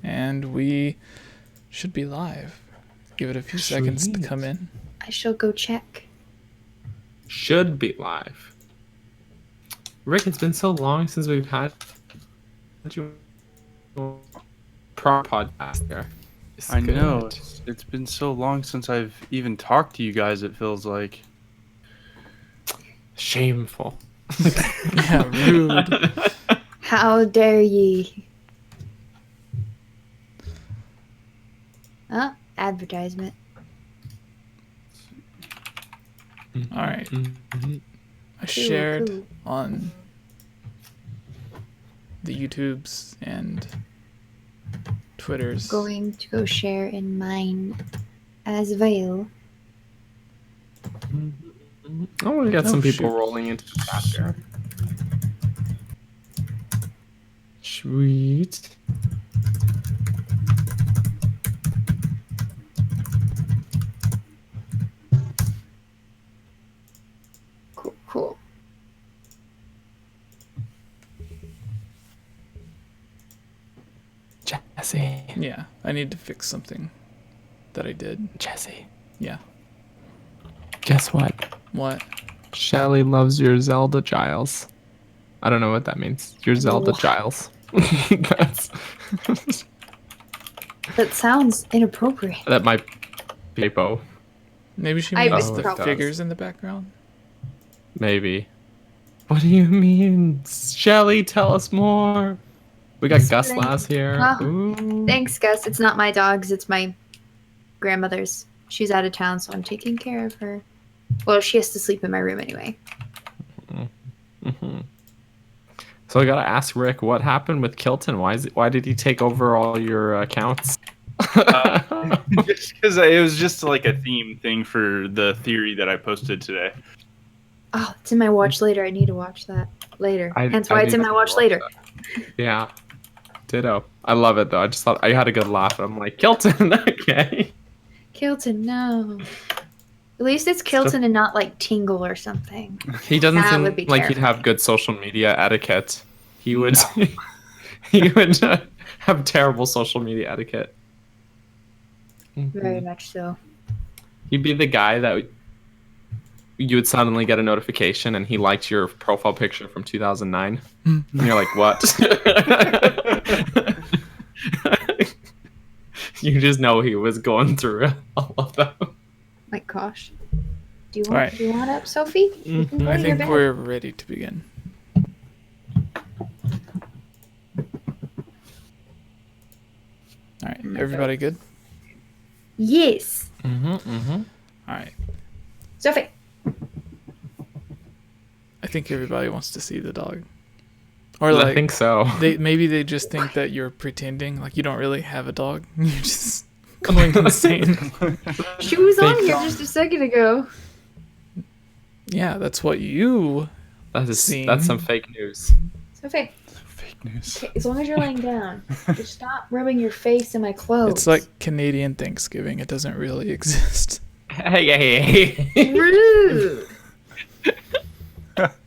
And we should be live. Give it a few seconds to come in. I shall go check. Should be live. Rick, it's been so long since we've had you pro podcast there. I know. It's been so long since I've even talked to you guys, it feels like. Shameful. Yeah, rude. How dare ye? Oh, advertisement. All right. Mm-hmm. I shared cool. on the YouTubes and Twitters. Going to go share in mine as well. Oh, we got some people shoot. rolling into the chat there. Sweet. Cool. Jesse. Yeah, I need to fix something that I did. Jesse. Yeah. Guess what? What? Shelly loves your Zelda Giles. I don't know what that means. Your Zelda What? Giles. That's That sounds inappropriate. that might be Bo. Maybe she I means Oh, the it does. figures in the background. Maybe. What do you mean? Shelly, tell us more. We got Gus Thank- Lass here. Oh, Ooh. Thanks, Gus. It's not my dog's, it's my grandmother's. She's out of town, so I'm taking care of her. Well, she has to sleep in my room anyway. Mm-hmm. So I gotta ask Rick, what happened with Kilton? Why did he take over all your accounts? Just because it was just like a theme thing for the theory that I posted today. Oh, it's in my watch later. I need to watch that later. Hence why I it's in need my to watch later. that. Yeah. Ditto. I love it though. I just thought I had a good laugh. I'm like, Kilton, okay. Kilton, no. At least it's Kilton and not like Tingle or something. He doesn't That seem would be like he'd terrifying. have good social media etiquette. He would he would have terrible social media etiquette. Very much so. He'd be the guy that you would suddenly get a notification and he liked your profile picture from 2009. And you're like, what? You just know he was going through all of them. My gosh. Do you want Alright. do you want up, Sophie? You can go I to your think bed. we're ready to begin. All right, everybody good? Yes. All right. Sophie. I think everybody wants to see the dog. Or I think so. maybe they just think that you're pretending, like you don't really have a dog. You're just going insane. She was on Fake here dog. just a second ago. Yeah, that's what you. That's Scene. some fake news. Sophie, Fake news. okay, as long as you're laying down, just stop rubbing your face in my clothes. It's like Canadian Thanksgiving. It doesn't really exist. Hey. rude.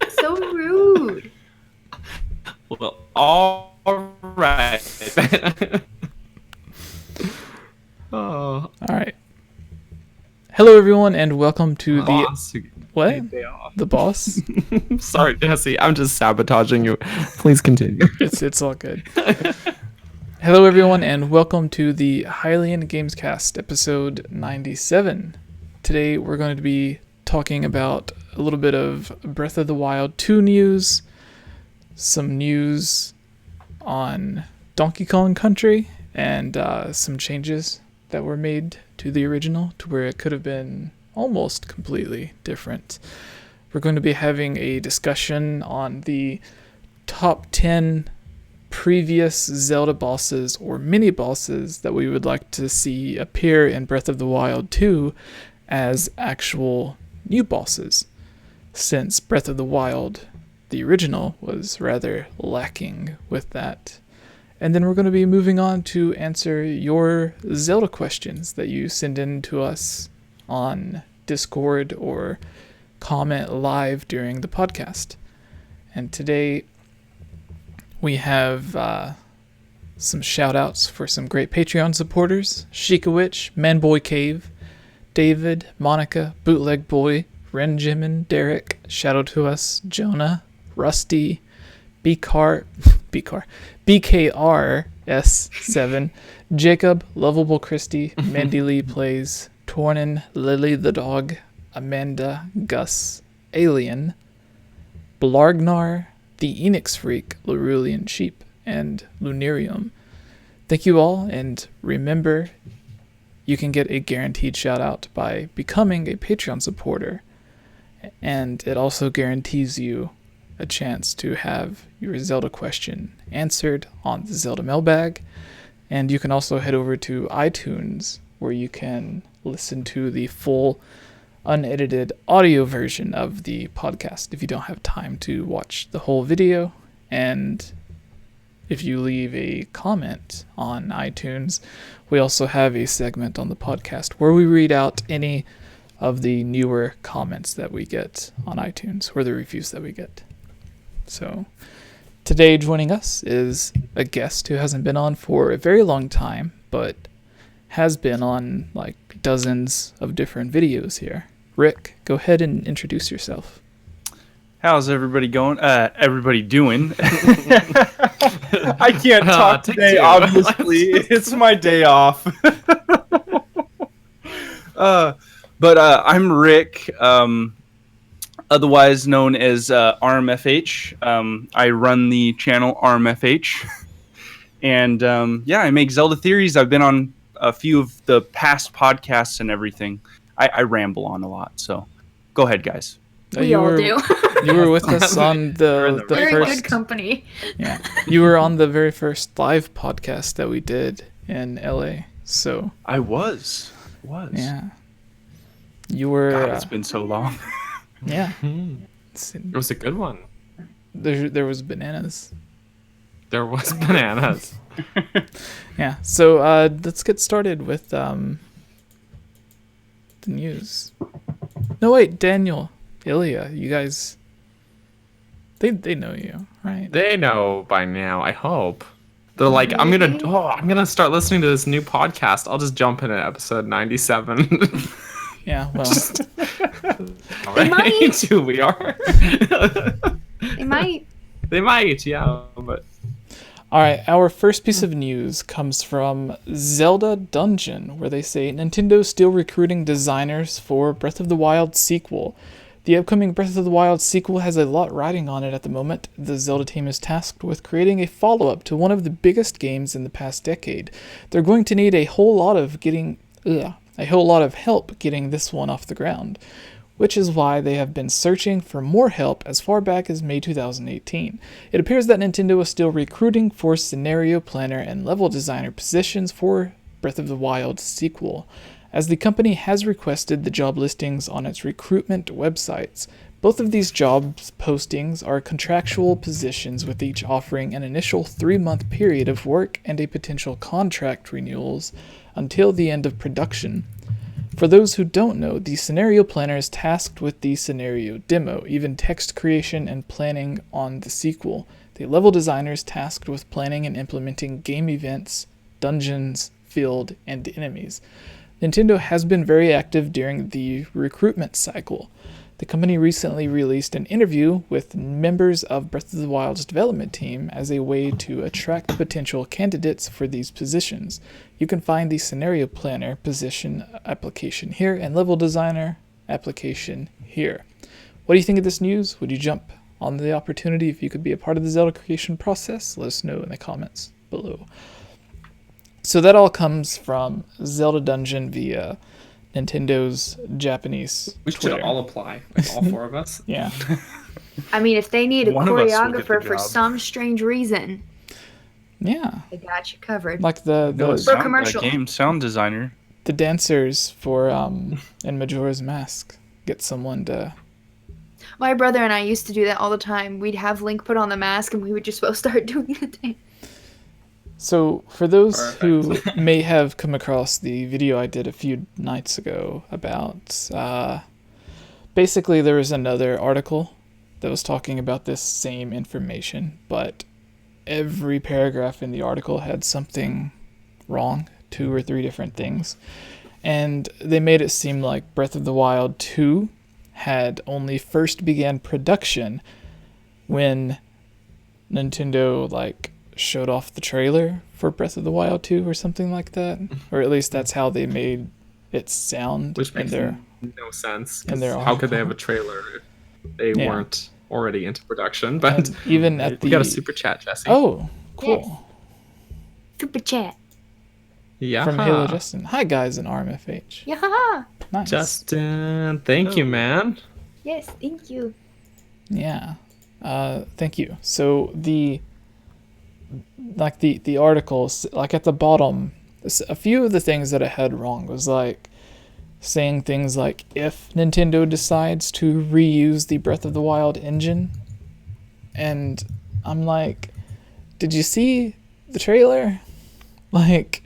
So rude. Well, all right. Oh, All right. Hello, everyone, and welcome to the boss. what? Day off. The boss. Sorry, Jesse. I'm just sabotaging you. Please continue. It's all good. Hello, everyone, and welcome to the Hylian Gamescast, episode 97. Today, we're going to be talking about a little bit of Breath of the Wild 2 news, some news on Donkey Kong Country, and some changes that were made to the original to where it could have been almost completely different. We're going to be having a discussion on the top 10 previous Zelda bosses or mini bosses that we would like to see appear in Breath of the Wild 2 as actual new bosses, since Breath of the Wild, the original, was rather lacking with that. And then we're going to be moving on to answer your Zelda questions that you send in to us on Discord or comment live during the podcast. And today we have some shout outs for some great Patreon supporters: �H𝐿𝐼𝐽, Manboy Cave, David, Monica, Bootleg Boy, Renjimin, Derek, Shadow to Us, Jonah, Rusty, BKRS7, Jacob, Lovable Christy, Mandy Lee Plays, Tornin, Lily the Dog, Amanda, Gus, Alien, Blargnar, The Enix Freak, Larulian Sheep, and Lunarium. Thank you all, and remember, you can get a guaranteed shout out by becoming a Patreon supporter, and it also guarantees you a chance to have your Zelda question answered on the Zelda Mailbag. And you can also head over to iTunes, where you can listen to the full unedited audio version of the podcast if you don't have time to watch the whole video. And if you leave a comment on iTunes, we also have a segment on the podcast where we read out any of the newer comments that we get on iTunes, or the reviews that we get. So today joining us is a guest who hasn't been on for a very long time, but has been on like dozens of different videos here. Rick, go ahead and introduce yourself. How's everybody going? Everybody doing? I can't talk today, obviously. It's my day off. But I'm Rick, otherwise known as 𝐼𝐴𝐺𝐻. I run the channel 𝐼𝐴𝐺𝐻. And I make Zelda theories. I've been on a few of the past podcasts and everything. I ramble on a lot, so go ahead, guys. We all do. You were with us on the Very first... good company. Yeah, you were on the very first live podcast that we did in LA, so... I was. Yeah. You were... God, it's been so long. Yeah. It was a good one. There was bananas. There was bananas. Yeah, so let's get started with the news. No, wait, Daniel, Ilya, you guys... They know you, right? They know by now, I hope. They're like, I'm gonna start listening to this new podcast. I'll just jump in at episode 97. Yeah, well... They might. Who we are. They might. They might, yeah, but... Alright, our first piece of news comes from Zelda Dungeon, where they say Nintendo's still recruiting designers for Breath of the Wild sequel. The upcoming Breath of the Wild sequel has a lot riding on it at the moment. The Zelda team is tasked with creating a follow-up to one of the biggest games in the past decade. They're going to need a whole lot of help getting this one off the ground, which is why they have been searching for more help as far back as May 2018. It appears that Nintendo is still recruiting for scenario planner and level designer positions for Breath of the Wild sequel, as the company has requested the job listings on its recruitment websites. Both of these jobs postings are contractual positions, with each offering an initial 3-month period of work and a potential contract renewals until the end of production. For those who don't know, the scenario planner is tasked with the scenario demo, even text creation and planning on the sequel. The level designer is tasked with planning and implementing game events, dungeons, field, and enemies. Nintendo has been very active during the recruitment cycle. The company recently released an interview with members of Breath of the Wild's development team as a way to attract potential candidates for these positions. You can find the scenario planner position application here and level designer application here. What do you think of this news? Would you jump on the opportunity if you could be a part of the Zelda creation process? Let us know in the comments below. So that all comes from Zelda Dungeon via Nintendo's Japanese We Twitter. should all apply, like all 4 of us. Yeah. I mean, if they need a One of us will get the choreographer for job. some strange reason, Yeah. they got you covered. Like the commercial. Game sound designer. the dancers for in Majora's Mask get someone to... My brother and I used to do that all the time. We'd have Link put on the mask and we would just both start doing the dance. So, for those who may have come across the video I did a few nights ago about, basically there was another article that was talking about this same information, but every paragraph in the article had something wrong, 2 or 3 different things. And they made it seem like Breath of the Wild 2 had only first began production when Nintendo like showed off the trailer for Breath of the Wild 2 or something like that. Or at least that's how they made it sound. Which makes their, no sense. in their How could they have a trailer if they weren't already into production? But and even at we got a super chat, Jesse. Oh, cool. Yes. Super chat. Yeah. From Halo Justin. Hi guys in RMFH. Yeah. Nice. Justin, thank you, man. Yes, thank you. Yeah. Thank you. So the articles, like at the bottom, a few of the things that I had wrong was like saying things like, if Nintendo decides to reuse the Breath of the Wild engine, and I'm like, did you see the trailer? Like,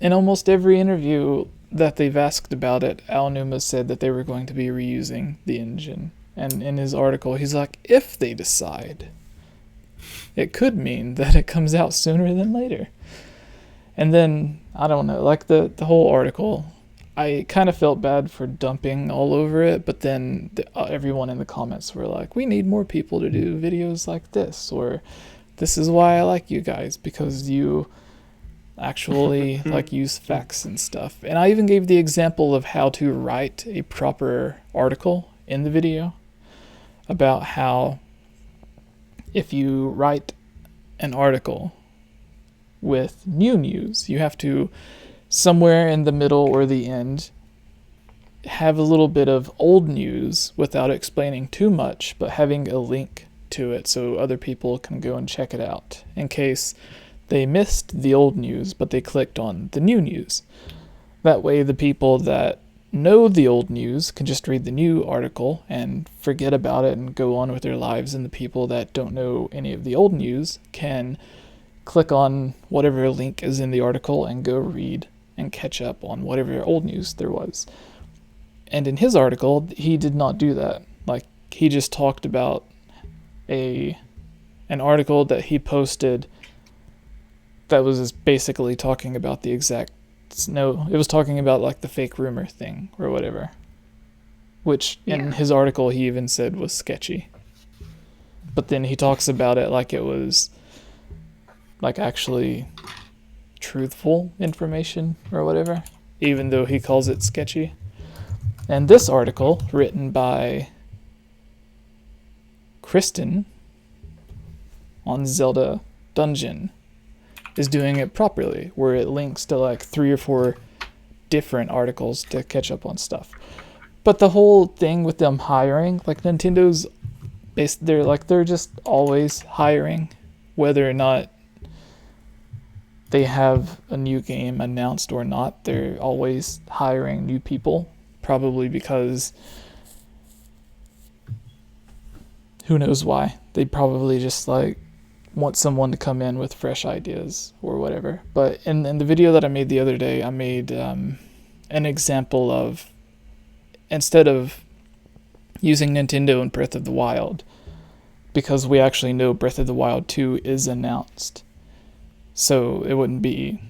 in almost every interview that they've asked about it, Aonuma said that they were going to be reusing the engine. And in his article, he's like, if they decide, it could mean that it comes out sooner than later. And then, I don't know, like the whole article, I kind of felt bad for dumping all over it, but then everyone in the comments were like, we need more people to do videos like this, or this is why I like you guys, because you actually like use facts and stuff. And I even gave the example of how to write a proper article in the video about how if you write an article with new news, you have to somewhere in the middle or the end have a little bit of old news without explaining too much, but having a link to it so other people can go and check it out in case they missed the old news but they clicked on the new news. That way the people that know the old news can just read the new article and forget about it and go on with their lives, and the people that don't know any of the old news can click on whatever link is in the article and go read and catch up on whatever old news there was. And in his article, he did not do that. Like, he just talked about an article that he posted that was just basically talking about the exact... No, it was talking about like the fake rumor thing or whatever. Which in his article he even said was sketchy. But then he talks about it like it was like actually truthful information or whatever, even though he calls it sketchy. And this article, written by Kristen on Zelda Dungeon, is doing it properly, where it links to like 3 or 4 different articles to catch up on stuff. But the whole thing with them hiring, like Nintendo's they're just always hiring, whether or not they have a new game announced or not. They're always hiring new people, probably because who knows why. They probably just like want someone to come in with fresh ideas or whatever. But in the video that I made the other day, I made an example of, instead of using Nintendo and Breath of the Wild, because we actually know Breath of the Wild 2 is announced. So it wouldn't be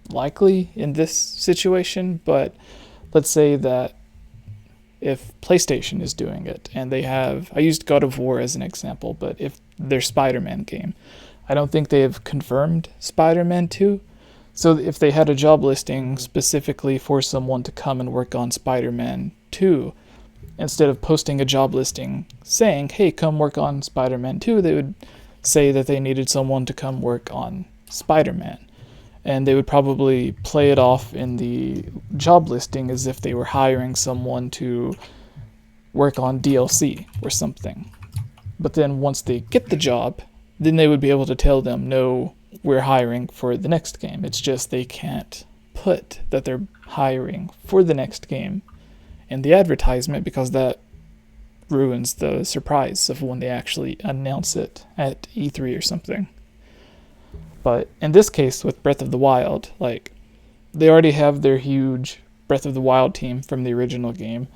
likely in this situation, but let's say that if PlayStation is doing it and they have, I used God of War as an example, but if their Spider-Man game, I don't think they have confirmed Spider-Man 2. So if they had a job listing specifically for someone to come and work on Spider-Man 2, instead of posting a job listing saying, hey, come work on Spider-Man 2, they would say that they needed someone to come work on Spider-Man. And they would probably play it off in the job listing as if they were hiring someone to work on DLC or something. But then once they get the job, then they would be able to tell them, no, we're hiring for the next game. It's just they can't put that they're hiring for the next game in the advertisement, because that ruins the surprise of when they actually announce it at E3 or something. But in this case with Breath of the Wild, like, they already have their huge Breath of the Wild team from the original game.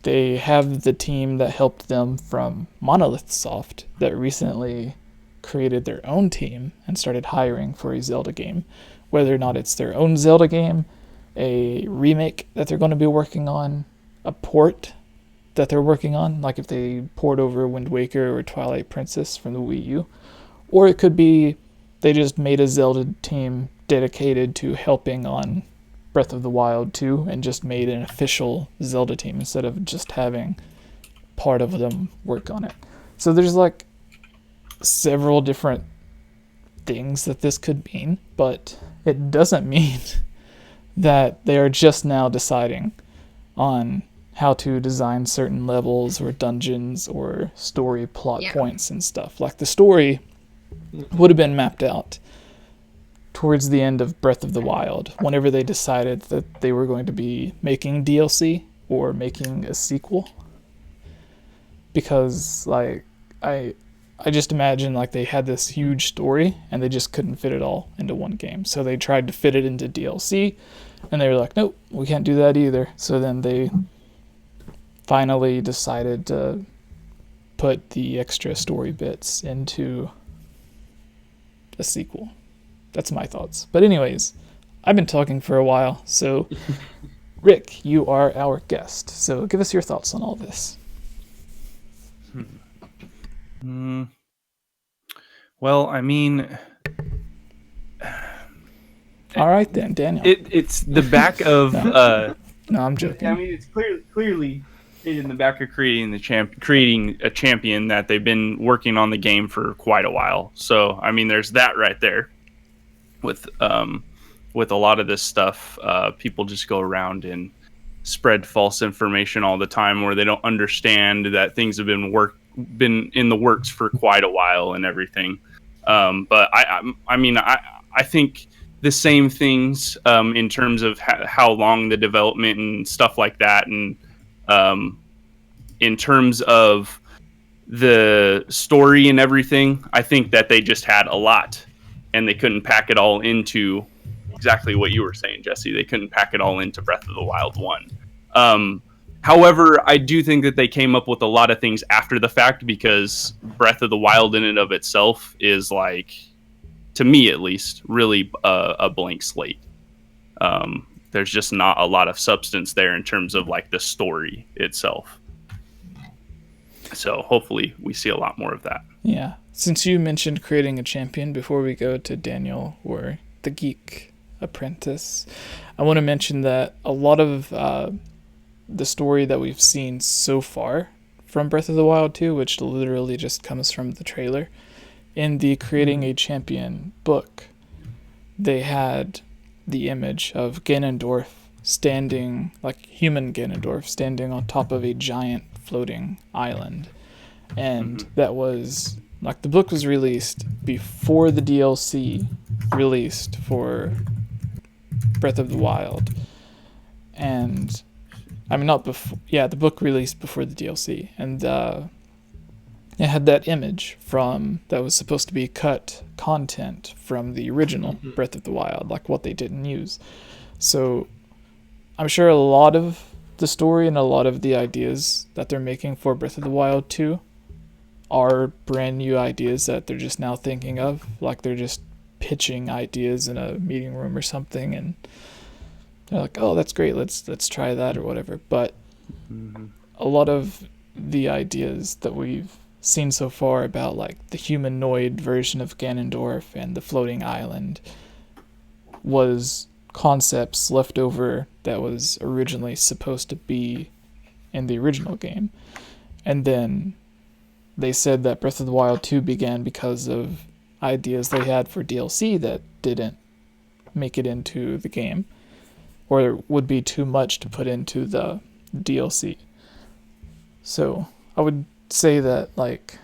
they have the team that helped them from Monolith Soft that recently created their own team and started hiring for a Zelda game. Whether or not it's their own Zelda game, a remake that they're going to be working on, a port that they're working on, like if they port over Wind Waker or Twilight Princess from the Wii U, or it could be they just made a Zelda team dedicated to helping on Breath of the Wild 2 and just made an official Zelda team instead of just having part of them work on it. So there's like several different things that this could mean, but it doesn't mean that they are just now deciding on how to design certain levels or dungeons or story plot points and stuff. Like the story would have been mapped out towards the end of Breath of the Wild, whenever they decided that they were going to be making DLC or making a sequel. Because like I just imagine like they had this huge story and they just couldn't fit it all into one game. So they tried to fit it into DLC and they were like, nope, we can't do that either. So then they finally decided to put the extra story bits into a sequel. That's my thoughts. But anyways, I've been talking for a while, so Rick, you are our guest. So give us your thoughts on all this. Well, I mean, all right then, Daniel. It's the back of. No, I'm joking. I mean, it's clearly in the back of creating a champion that they've been working on the game for quite a while. So I mean, there's that right there. With a lot of this stuff, people just go around and spread false information all the time, where they don't understand that things have been in the works for quite a while and everything. But I mean, I think the same things in terms of how long the development and stuff like that, and in terms of the story and everything, I think that they just had a lot. And they couldn't pack it all into exactly what you were saying, Jesse. They couldn't pack it all into Breath of the Wild 1. However, I do think that they came up with a lot of things after the fact, because Breath of the Wild in and of itself is, like, to me at least, really a blank slate. There's just not a lot of substance there in terms of like the story itself. So hopefully we see a lot more of that. Yeah. Since you mentioned creating a champion, before we go to Daniel or the Geek Apprentice, I want to mention that a lot of the story that we've seen so far from Breath of the Wild 2, which literally just comes from the trailer, in the Creating a Champion book, they had the image of Ganondorf standing, like human Ganondorf, standing on top of a giant floating island. And that was, like, the book was released before the DLC released for Breath of the Wild. And, I mean, not before, yeah, the book released before the DLC. And it had that image from, that was supposed to be cut content from the original Breath of the Wild, like what they didn't use. So, I'm sure a lot of the story and a lot of the ideas that they're making for Breath of the Wild 2 are brand new ideas that they're just now thinking of. Like they're just pitching ideas in a meeting room or something, and they're like, oh, that's great, let's try that or whatever. But a lot of the ideas that we've seen so far about like the humanoid version of Ganondorf and the floating island was concepts left over that was originally supposed to be in the original game. And then they said that Breath of the Wild 2 began because of ideas they had for DLC that didn't make it into the game, or would be too much to put into the DLC. So I would say that like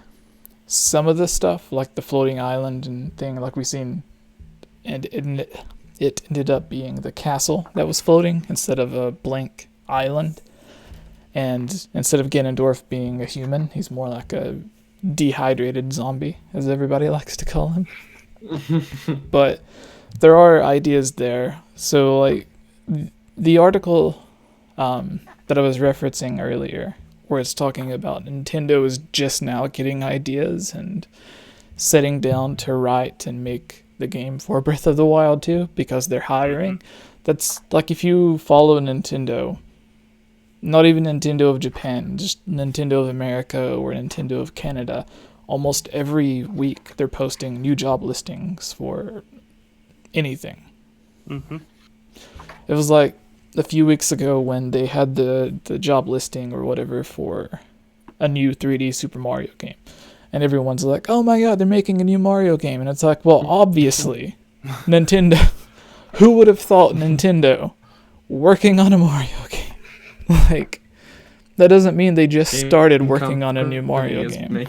some of the stuff, like the floating island and thing, like we've seen, and it ended up being the castle that was floating instead of a blank island. And instead of Ganondorf being a human, he's more like a dehydrated zombie, as everybody likes to call him. But there are ideas there. So, like, the article that I was referencing earlier, where it's talking about Nintendo is just now getting ideas and sitting down to write and make the game for Breath of the Wild 2 because they're hiring. That's like if you follow Nintendo, not even Nintendo of Japan, just Nintendo of America or Nintendo of Canada, almost every week they're posting new job listings for anything. Mm-hmm. It was like a few weeks ago when they had the job listing or whatever for a new 3D Super Mario game. And everyone's like, oh my god, they're making a new Mario game. And it's like, well, obviously, Nintendo. Who would have thought Nintendo working on a Mario game? Like, that doesn't mean they just started working on a new Mario game.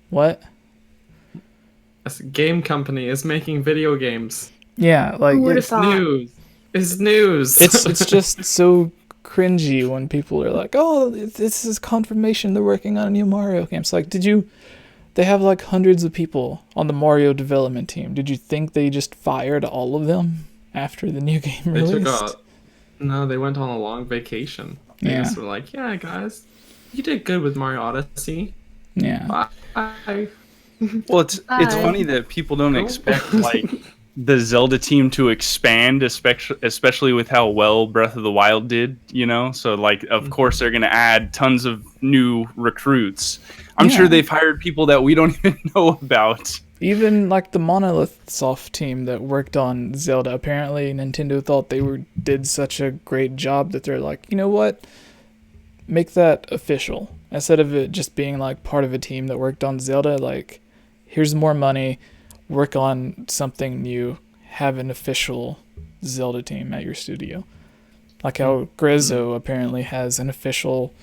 What? A game company is making video games. Yeah, like Who would have It's thought? news. It's news. it's just so cringy when people are like, oh, this is confirmation they're working on a new Mario game. It's like, they have like hundreds of people on the Mario development team. Did you think they just fired all of them after the new game released? No, they went on a long vacation. They Yeah. just were like, yeah, guys, you did good with Mario Odyssey. Yeah. Bye. Well, it's Bye. funny that people don't expect like the Zelda team to expand, especially with how well Breath of the Wild did, you know? So, like, of course, they're going to add tons of new recruits. I'm Yeah. sure they've hired people that we don't even know about. Even like the Monolith Soft team that worked on Zelda, apparently Nintendo thought they did such a great job that they're like, you know what? Make that official. Instead of it just being like part of a team that worked on Zelda, like, here's more money, work on something new, have an official Zelda team at your studio. Like how 𝐓𝐻𝐻𝐿 apparently has an official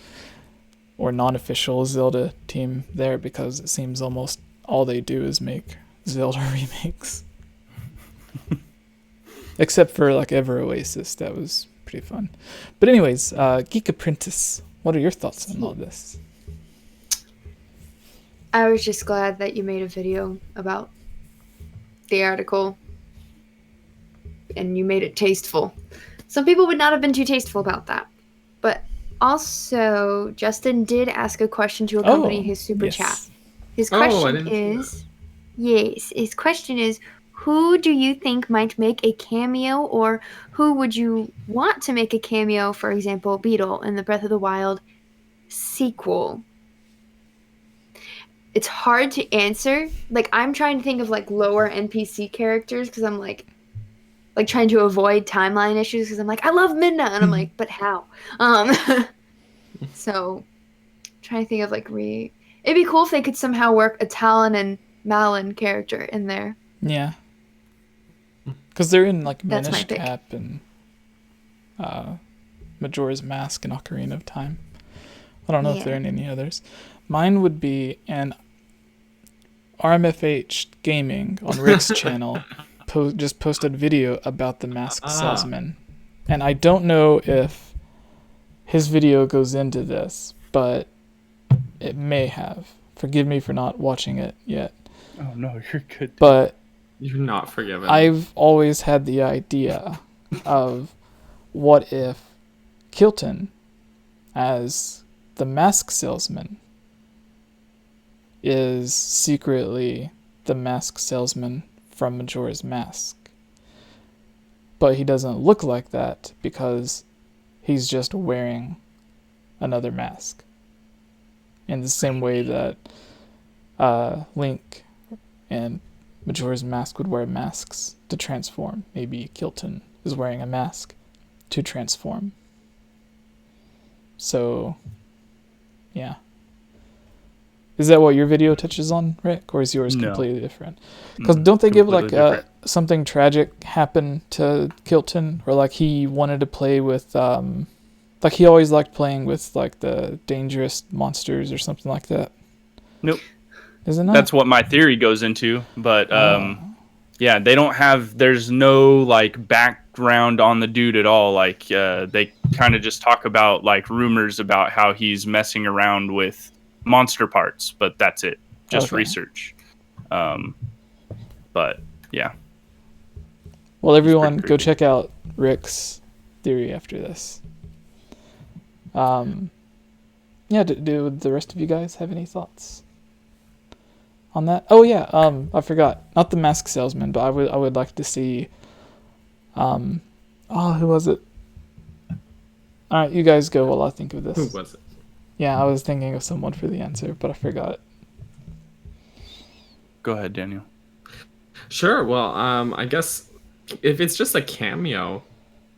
or non-official Zelda team there because it seems almost all they do is make Zelda remakes. Except for like 𝐓𝐼𝐢_𝐼𝐧𝐬, that was pretty fun. But anyways, Geek Apprentice, what are your thoughts on all this? I was just glad that you made a video about the article and you made it tasteful. Some people would not have been too tasteful about that. But also, Justin did ask a question to accompany his super chat. His I question didn't his question is, who do you think might make a cameo, or who would you want to make a cameo, for example, Beetle in the Breath of the Wild sequel? It's hard to answer. Like, I'm trying to think of like lower NPC characters because I'm like trying to avoid timeline issues because I'm like, I love Midna, and I'm like, but how? So trying to think of like it'd be cool if they could somehow work a Talon and Malon character in there. Yeah. Because they're in like That's my Minish pick. Cap and Majora's Mask and Ocarina of Time. I don't know if there are any others. Mine would be an RMFH Gaming on Rick's channel just posted a video about the Masked Salesman. And I don't know if his video goes into this, but it may have. Forgive me for not watching it yet. Oh, no, you're good. But You're not forgiven. I've always had the idea of what if Kilton, as the mask salesman, is secretly the mask salesman from Majora's Mask. But he doesn't look like that because he's just wearing another mask. In the same way that Link and Majora's Mask would wear masks to transform. Maybe Kilton is wearing a mask to transform. So, yeah. Is that what your video touches on, Rick? Or is yours completely different? Because don't they give like something tragic happen to Kilton? Or like he wanted to play with, like he always liked playing with like the dangerous monsters or something like that? Nope. Is it not? That's what my theory goes into, but yeah, they don't have. There's no like background on the dude at all. Like they kind of just talk about like rumors about how he's messing around with monster parts, but that's it. Just research. But yeah. Well, everyone, go check out Rick's theory after this. Yeah, do the rest of you guys have any thoughts on that? Oh yeah, I forgot. Not the mask salesman, but I would like to see. Who was it? All right, you guys go while I think of this. Who was it? Yeah, I was thinking of someone for the answer, but I forgot. Go ahead, Daniel. Sure. Well, I guess if it's just a cameo,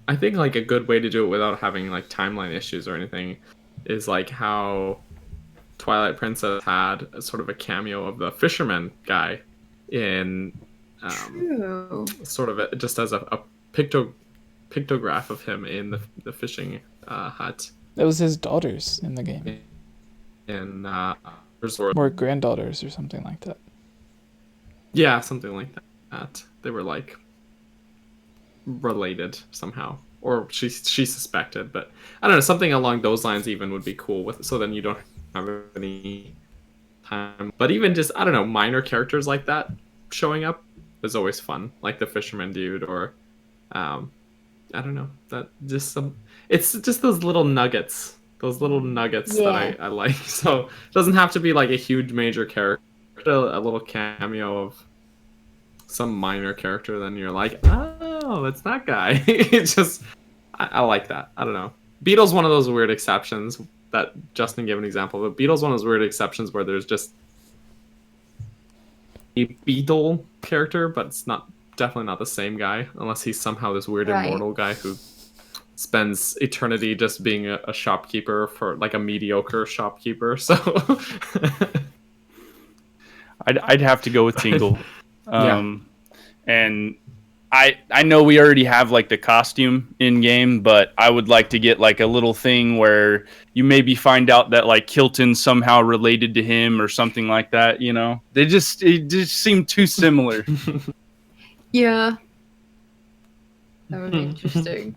I think like a good way to do it without having like timeline issues or anything is like how Twilight Princess had a sort of a cameo of the fisherman guy in True. sort of just as a pictograph of him in the fishing hut That was his daughters in the game, in resort. or granddaughters, or something like that. Yeah, something like that. They were like related somehow, or she suspected, but I don't know, something along those lines even would be cool with. So then you don't have any time. But even just, I don't know, minor characters like that showing up is always fun, like the fisherman dude, or I don't know, that just some. It's just those little nuggets that I like. So it doesn't have to be like a huge major character. A little cameo of some minor character, then you're like, oh, it's that guy. It's just, I like that. I don't know. Beetle's one of those weird exceptions that Justin gave an example, but Beetle's one of those weird exceptions where there's just a Beetle character, but it's definitely not the same guy, unless he's somehow this weird immortal guy who spends eternity just being a shopkeeper for like a mediocre shopkeeper. So I'd have to go with Tingle. And I know we already have like the costume in game, but I would like to get like a little thing where you maybe find out that like Kilton's somehow related to him or something like that, you know? It just seem too similar. Yeah. That would be interesting.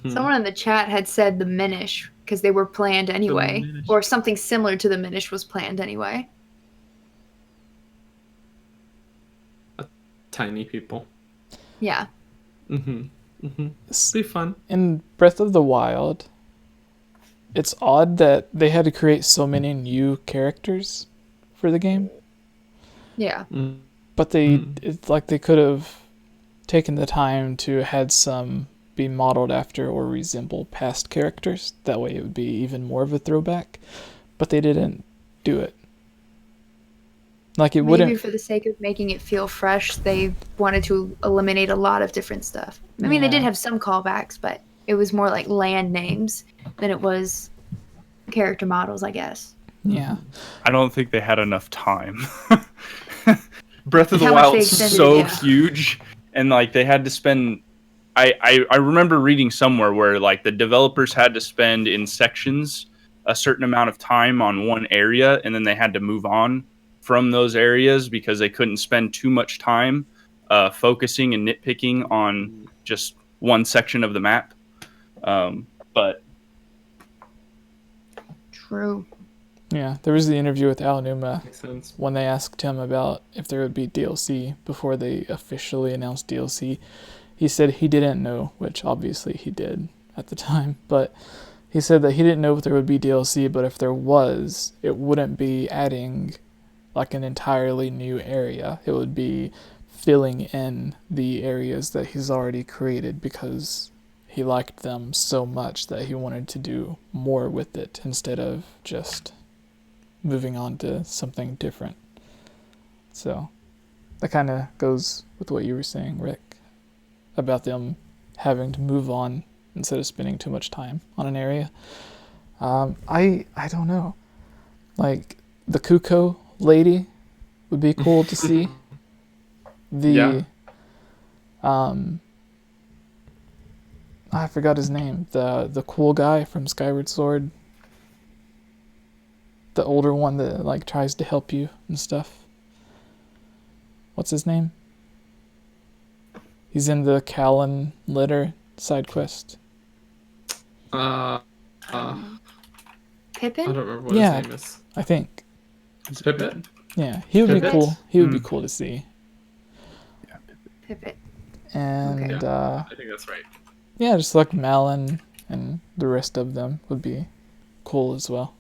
Someone in the chat had said the Minish, because they were planned anyway. Or something similar to the Minish was planned anyway. Tiny people. Yeah. It'd be fun. In Breath of the Wild, it's odd that they had to create so many new characters for the game. Yeah. But it's like they could have taken the time to had some be modeled after or resemble past characters. That way it would be even more of a throwback. But they didn't do it. Like it wouldn't. Maybe for the sake of making it feel fresh, they wanted to eliminate a lot of different stuff. I mean, they did have some callbacks, but it was more like land names than it was character models, I guess. Yeah. I don't think they had enough time. Breath of the Wild is so huge, and like they had to spend. I remember reading somewhere where like the developers had to spend in sections a certain amount of time on one area, and then they had to move on from those areas because they couldn't spend too much time focusing and nitpicking on just one section of the map. But true. Yeah, there was the interview with Aonuma when they asked him about if there would be DLC before they officially announced DLC. He said he didn't know, which obviously he did at the time, but he said that he didn't know if there would be DLC, but if there was, it wouldn't be adding like an entirely new area. It would be filling in the areas that he's already created because he liked them so much that he wanted to do more with it instead of just moving on to something different. So that kind of goes with what you were saying, Rick, about them having to move on instead of spending too much time on an area. I don't know. Like the 𝐿 lady would be cool to see. I forgot his name. The cool guy from Skyward Sword. The older one that like tries to help you and stuff. What's his name? He's in the Callan Litter side quest. Pippin? I don't remember what his name is. I think. Is it Pippin? Yeah, he would be cool. He would be cool to see. Pippin. And I think that's right. Yeah, just like Malon and the rest of them would be cool as well.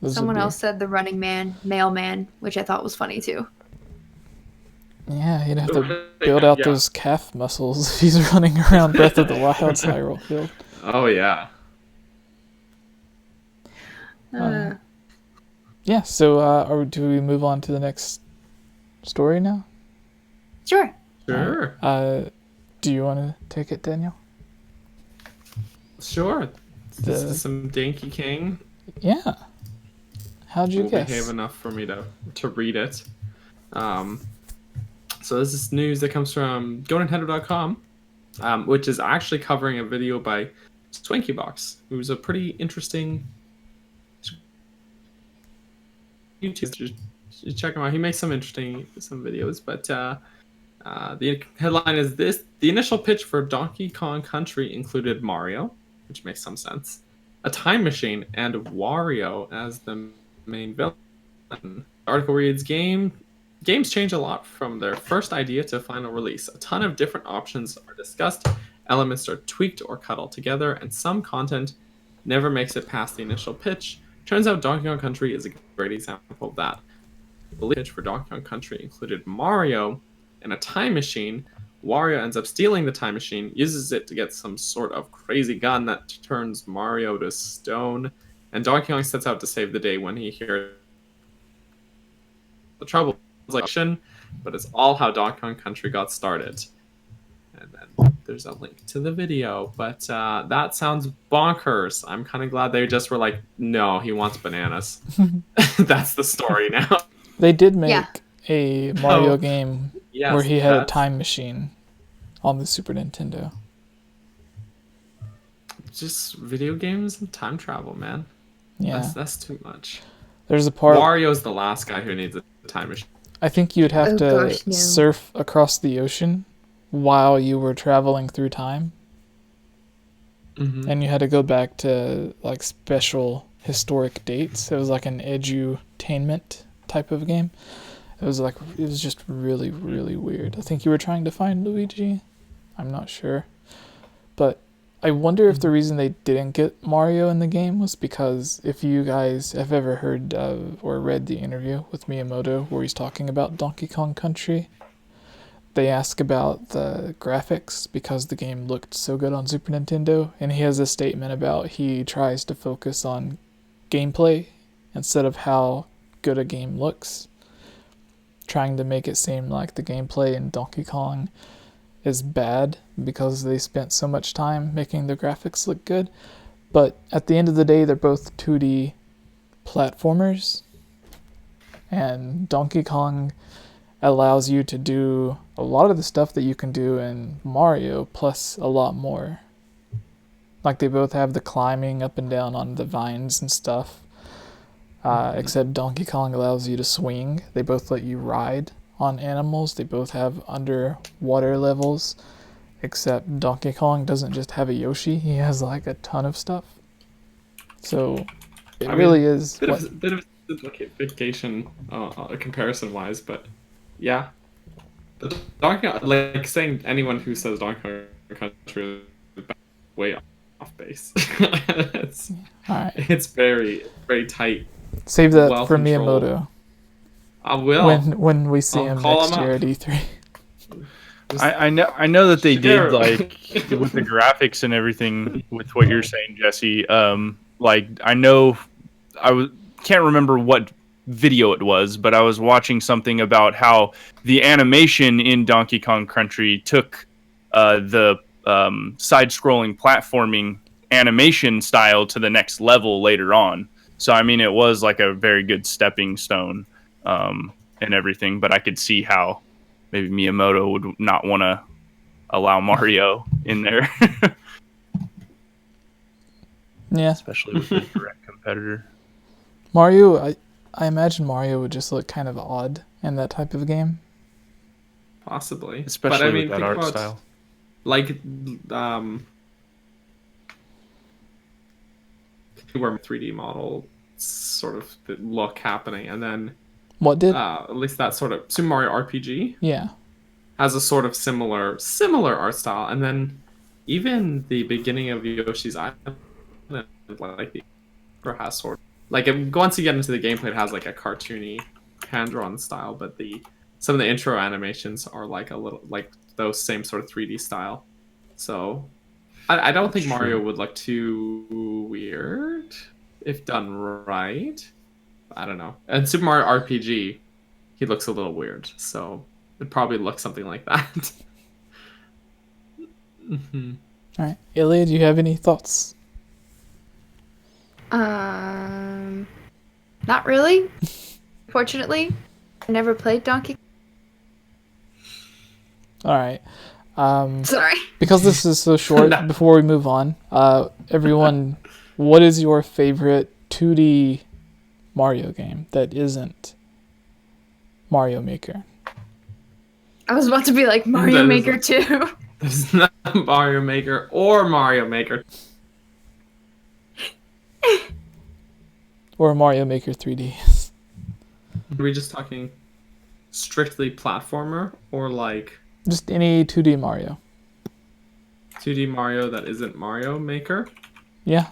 Those would Someone be- else said the running man, mailman, which I thought was funny too. Yeah, you'd have to Yeah, build out yeah. those calf muscles if he's running around Breath of the Wild's Hyrule Field. Oh yeah. Yeah, so do we move on to the next story now? Sure. Sure. Do you want to take it, Daniel? Sure. This The- is some Danky King. Yeah. How'd you Will guess? behave enough for me to read it. So this is news that comes from GoNintendo.com, which is actually covering a video by SwankyBox, who's a pretty interesting YouTuber. You check him out. He makes some videos, but the headline is this: the initial pitch for Donkey Kong Country included Mario, which makes some sense, a time machine, and Wario as the main villain. The article reads, Games change a lot from their first idea to final release. A ton of different options are discussed, elements are tweaked or cut altogether, and some content never makes it past the initial pitch. Turns out Donkey Kong Country is a great example of that. The pitch for Donkey Kong Country included Mario and a time machine. Wario ends up stealing the time machine, uses it to get some sort of crazy gun that turns Mario to stone, and Donkey Kong sets out to save the day when he hears the trouble. But it's all how Donkey Kong Country got started. And then there's a link to the video. But that sounds bonkers. I'm kind of glad they just were like, no, he wants bananas. That's the story now. They did make Yeah. a Mario game Yes, where he had a that's- time machine on the Super Nintendo. Just video games and time travel, man. Yeah. That's too much. There's a part Wario's the last guy who needs a time machine. I think you'd have Oh, to gosh, no. surf across the ocean while you were traveling through time, Mm-hmm. and you had to go back to like special historic dates. It was like an edutainment type of game. It was just really, really weird. I think you were trying to find Luigi. I'm not sure. But I wonder if the reason they didn't get Mario in the game was because if you guys have ever heard of or read the interview with Miyamoto where he's talking about Donkey Kong Country, they ask about the graphics because the game looked so good on Super Nintendo, and he has a statement about he tries to focus on gameplay instead of how good a game looks, trying to make it seem like the gameplay in Donkey Kong is bad because they spent so much time making the graphics look good. But at the end of the day, they're both 2D platformers, and Donkey Kong allows you to do a lot of the stuff that you can do in Mario plus a lot more. Like they both have the climbing up and down on the vines and stuff, except Donkey Kong allows you to swing. They both let you ride on animals. They both have underwater levels, except Donkey Kong doesn't just have a Yoshi. He has like a ton of stuff. So it really is. Bit of simplification comparison wise, but yeah. The Donkey Kong, like saying anyone who says Donkey Kong Country is way off base. it's All right. it's very, very tight. Save that well for controlled. Miyamoto I will. when we see I'll him call next him year up. at E3. I know that they Sure. did like with the graphics and everything with what you're saying, Jesse. Like I know can't remember what video it was, but I was watching something about how the animation in Donkey Kong Country took the side-scrolling platforming animation style to the next level later on. So I mean, it was like a very good stepping stone and everything. But I could see how maybe Miyamoto would not want to allow Mario in there, Yeah, especially with the direct competitor. Mario. I imagine Mario would just look kind of odd in that type of game. Possibly. Especially but, I mean, with that think art about, style. Like, where 3D model sort of look happening, and then What did? at least that sort of Super Mario RPG Yeah. has a sort of similar art style, and then even the beginning of Yoshi's Island, like the has sort of like once you get into the gameplay, it has like a cartoony hand drawn style, but some of the intro animations are like a little like those same sort of 3D style. So I don't think Mario would look too weird if done right. I don't know. And Super Mario RPG, he looks a little weird, so it'd probably look something like that. Mm-hmm. All right, Ilya, do you have any thoughts? Not really. Fortunately, I never played Donkey. All right. Sorry. Because this is so short, No. before we move on, everyone, what is your favorite 2D Mario game that isn't Mario Maker? I was about to be like Mario That Maker is 2. There's not Mario Maker or Mario Maker. Or Mario Maker 3D? Are we just talking strictly platformer or like Just any 2D Mario. 2D Mario that isn't Mario Maker, Yeah.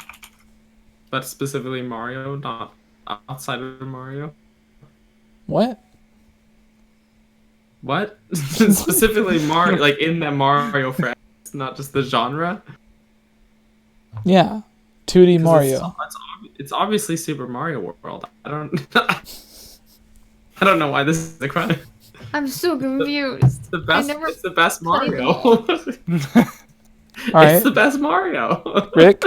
but specifically Mario, not outside of Mario? What? What? Specifically Mario, like in the Mario franchise, not just the genre? Yeah. 2D 'Cause Mario. It's obviously Super Mario World. I don't know why this is the question. I'm so confused. The best. never It's the best played Mario. All It's right. the best Mario. Rick,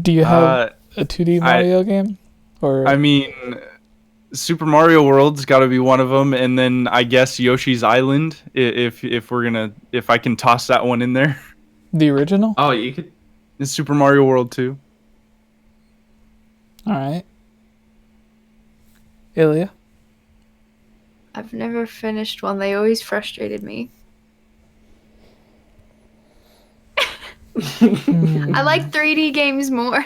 do you have a 2D Mario game? Or I mean, Super Mario World's got to be one of them, and then I guess Yoshi's Island. If I can toss that one in there, the original? Oh, you could. it's Super Mario World 2. All right. Ilya? I've never finished one. They always frustrated me. I like 3D games more.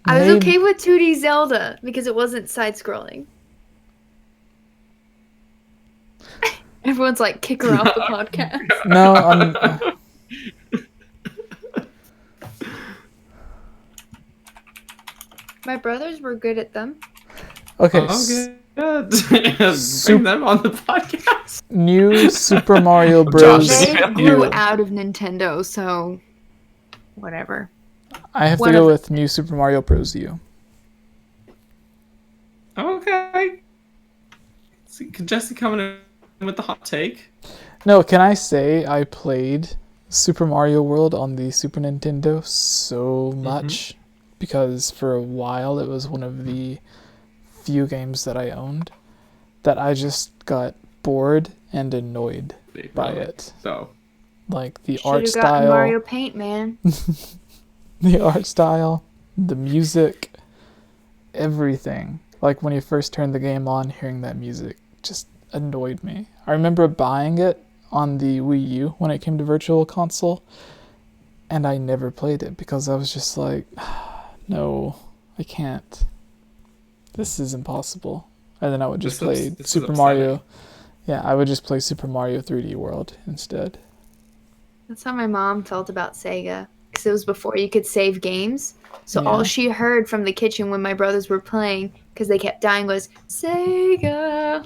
I was okay with 2D Zelda because it wasn't side-scrolling. Everyone's like, kick her off the podcast. No, I'm... My brothers were good at them. Okay. Oh, good. Bring them on the podcast. New Super Mario Bros. They Yeah. grew U. out of Nintendo, so whatever. I have to One go of- with New Super Mario Bros. U. Okay. Jesse coming in with the hot take. No, can I say I played Super Mario World on the Super Nintendo so much because for a while it was one of the few games that I owned that I just got bored and annoyed by it. So Like the Should art have gotten style, Mario Paint, man. the art style, the music, everything. Like when you first turned the game on, hearing that music just annoyed me. I remember buying it on the Wii U when it came to Virtual Console, and I never played it because I was just like, no, I can't. This is impossible. And then I would just play this is Super upsetting. Mario. Yeah, I would just play Super Mario 3D World instead. That's how my mom felt about Sega. Because it was before you could save games. So Yeah. all she heard from the kitchen when my brothers were playing, because they kept dying, was, Sega!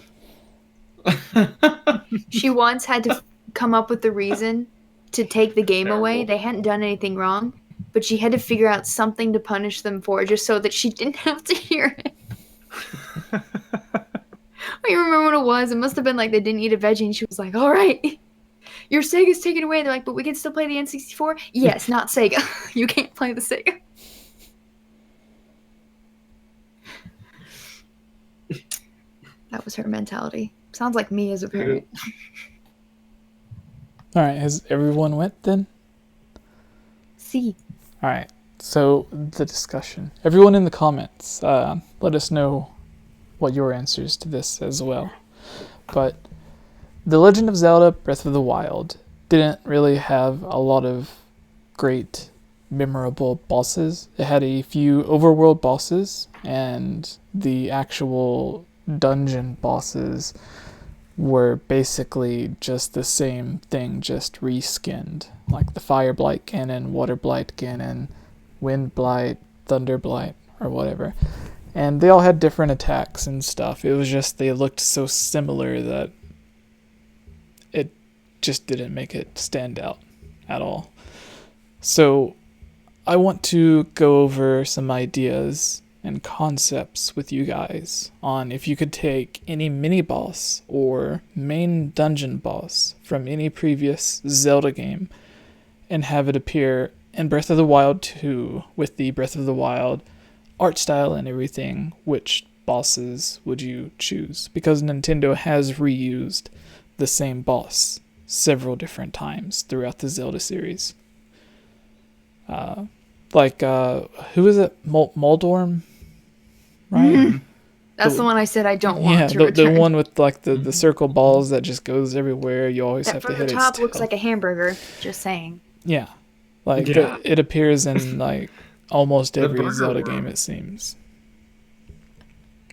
She once had to come up with the reason to take the game away. Terrible. They hadn't done anything wrong. But she had to figure out something to punish them for just so that she didn't have to hear it. I don't remember what it was. It must have been like they didn't eat a veggie, and she was like, all right, your Sega's taken away. They're like, but we can still play the N64? Yes, not Sega. You can't play the Sega. That was her mentality. Sounds like me as a parent. All right, has everyone went then? See. All right, so the discussion. Everyone in the comments, let us know what your answers to this as well. But The Legend of Zelda Breath of the Wild didn't really have a lot of great, memorable bosses. It had a few overworld bosses, and the actual dungeon bosses were basically just the same thing, just reskinned. Like the Fire Blight Ganon, Water Blight Ganon, Wind Blight, Thunder Blight, or whatever. And they all had different attacks and stuff. It was just they looked so similar that it just didn't make it stand out at all. So I want to go over some ideas and concepts with you guys on if you could take any mini boss or main dungeon boss from any previous Zelda game and have it appear in Breath of the Wild 2 with the Breath of the Wild art style and everything, which bosses would you choose? Because Nintendo has reused the same boss several different times throughout the Zelda series. Who is it? Moldorm? Right? Mm-hmm. That's the one I said I don't want to return. The one with like the circle balls that just goes everywhere. You always have to hit it. From the top looks like a hamburger, just saying. Yeah. It appears in like almost every Zelda game, it seems.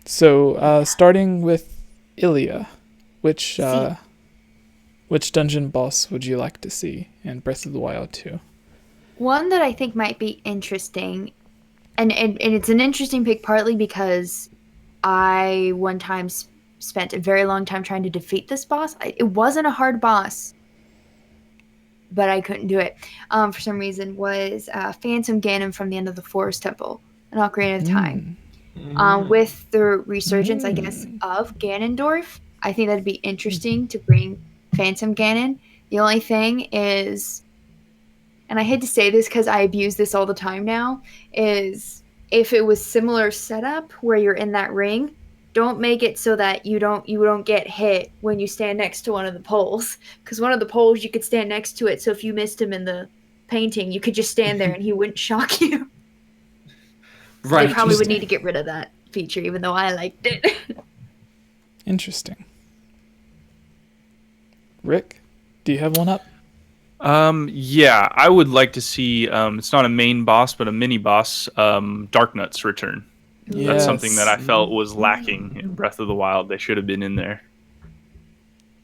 So, starting with Hylia, which dungeon boss would you like to see in Breath of the Wild 2? One that I think might be interesting, and it's an interesting pick partly because I one time spent a very long time trying to defeat this boss. It wasn't a hard boss, but I couldn't do it for some reason, was Phantom Ganon from the End of the Forest Temple in Ocarina of Time. With the resurgence, I guess, of Ganondorf, I think that'd be interesting to bring Phantom Ganon. The only thing is, and I hate to say this because I abuse this all the time now, is if it was similar setup where you're in that ring, don't make it so that you don't get hit when you stand next to one of the poles. Because one of the poles, you could stand next to it, so if you missed him in the painting, you could just stand there and he wouldn't shock you. Right. They probably would need to get rid of that feature, even though I liked it. Interesting. Rick, do you have one up? Yeah, I would like to see, it's not a main boss, but a mini boss, Darknuts return. Yes. That's something that I felt was lacking in Breath of the Wild. They should have been in there.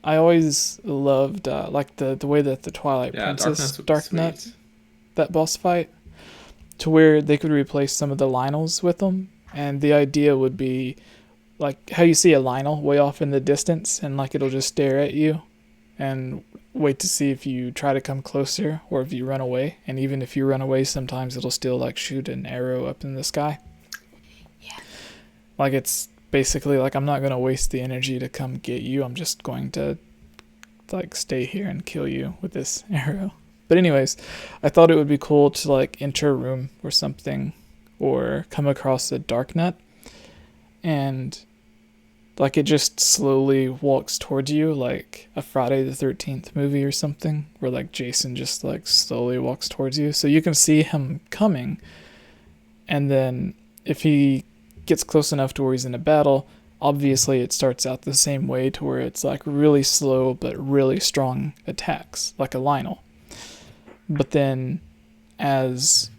I always loved the way that the Twilight Princess Darknut, that boss fight, to where they could replace some of the Lionels with them, and the idea would be like how you see a Lionel way off in the distance, and like it'll just stare at you and wait to see if you try to come closer or if you run away. And even if you run away, sometimes it'll still like shoot an arrow up in the sky. Yeah. Like it's basically like, I'm not going to waste the energy to come get you. I'm just going to like stay here and kill you with this arrow. But anyways, I thought it would be cool to like enter a room or something or come across a Darknut and like it just slowly walks towards you, like a Friday the 13th movie or something, where like Jason just like slowly walks towards you. So you can see him coming, and then if he gets close enough to where he's in a battle, obviously it starts out the same way to where it's like really slow but really strong attacks, like a Lionel. But then as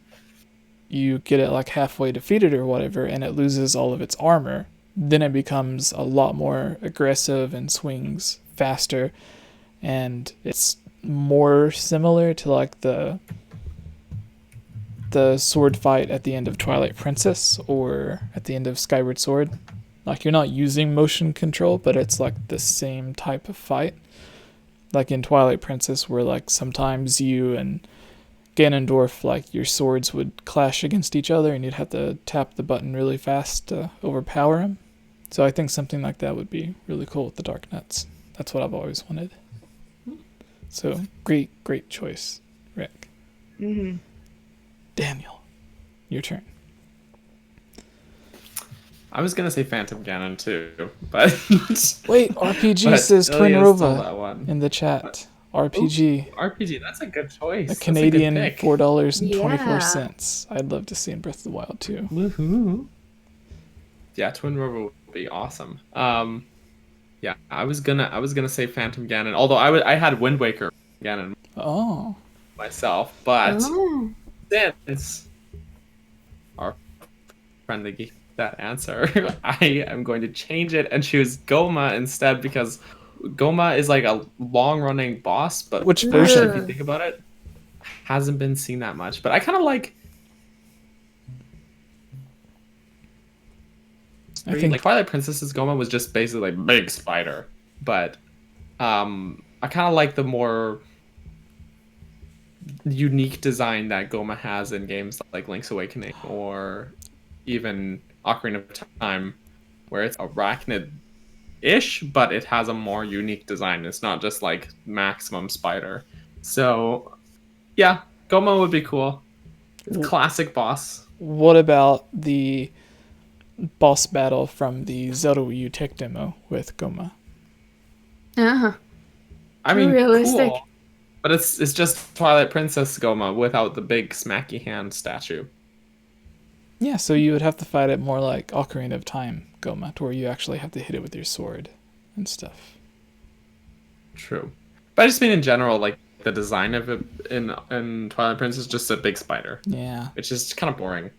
you get it like halfway defeated or whatever, and it loses all of its armor, then it becomes a lot more aggressive and swings faster, and it's more similar to like the sword fight at the end of Twilight Princess or at the end of Skyward Sword. Like you're not using motion control, but it's like the same type of fight. Like in Twilight Princess, where like sometimes you and Ganondorf, like your swords would clash against each other and you'd have to tap the button really fast to overpower him. So I think something like that would be really cool with the Darknuts. That's what I've always wanted. So great choice, Rick. Mm-hmm. Daniel, your turn. I was gonna say Phantom Ganon too, but wait, RPG but says Twin Hylia's still that Rova one. in the chat. RPG. Ooh, RPG, that's a good choice. A That's Canadian good pick. $4.24. I'd love to see in Breath of the Wild too. Woohoo! Yeah, Twin Rova would be awesome. Yeah, I was gonna say Phantom Ganon, although I had Wind Waker Ganon Oh. myself, but Oh. since our friend gave that answer, I am going to change it and choose Goma instead, because Goma is like a long-running boss, but Which actually, version? if you think about it, hasn't been seen that much. But I kind of like. I think Like Twilight Princess's Goma was just basically like big spider, but I kind of like the more unique design that Goma has in games like Link's Awakening or even Ocarina of Time, where it's arachnid-ish, but it has a more unique design. It's not just like maximum spider. So, yeah, Goma would be cool. It's classic boss. what about the boss battle from the Zelda Wii U tech demo with Goma? Uh-huh. I mean, Realistic. cool, but it's just Twilight Princess Goma without the big smacky hand statue. Yeah, so you would have to fight it more like Ocarina of Time Goma, to where you actually have to hit it with your sword and stuff. True, but I just mean in general, like the design of it in Twilight Princess is just a big spider, Yeah. which is kind of boring.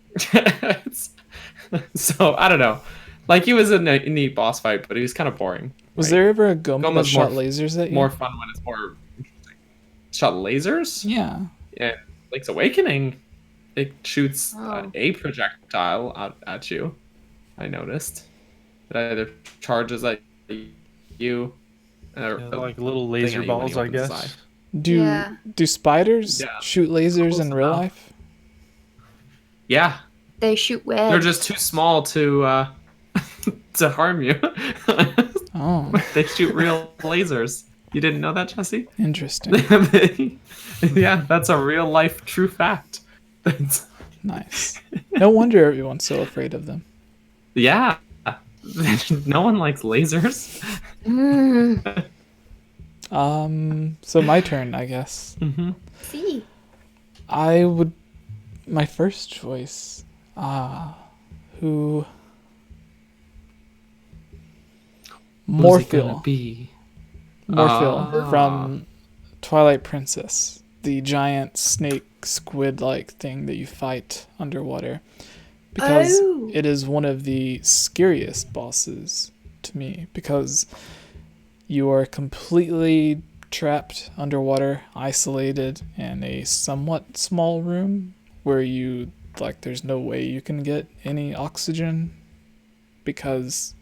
So I don't know. Like he was a neat boss fight, but he was kind of boring. Was right? there ever a Goma that Goma's shot more- lasers at you? More fun when it's more interesting. Shot lasers? Yeah. Yeah. Link's Awakening, it shoots Oh. a projectile out at you. I noticed. It either charges at you, or Like little thing laser at you when balls, you I open his guess. Do Yeah. do spiders Yeah. shoot lasers Close in real enough. life? Yeah, They shoot webs. they're just too small to to harm you. Oh, They shoot real lasers. You didn't know that, Jesse? interesting. Yeah, that's a real life true fact. Nice. No wonder everyone's so afraid of them. Yeah. No one likes lasers. So my turn, I guess. Mm-hmm. See. I would my first choice. Who Morphil. Be? Morphil from Twilight Princess, the giant snake squid-like thing that you fight underwater, because Oh. it is one of the scariest bosses to me, because you are completely trapped underwater, isolated in a somewhat small room where you like there's no way you can get any oxygen because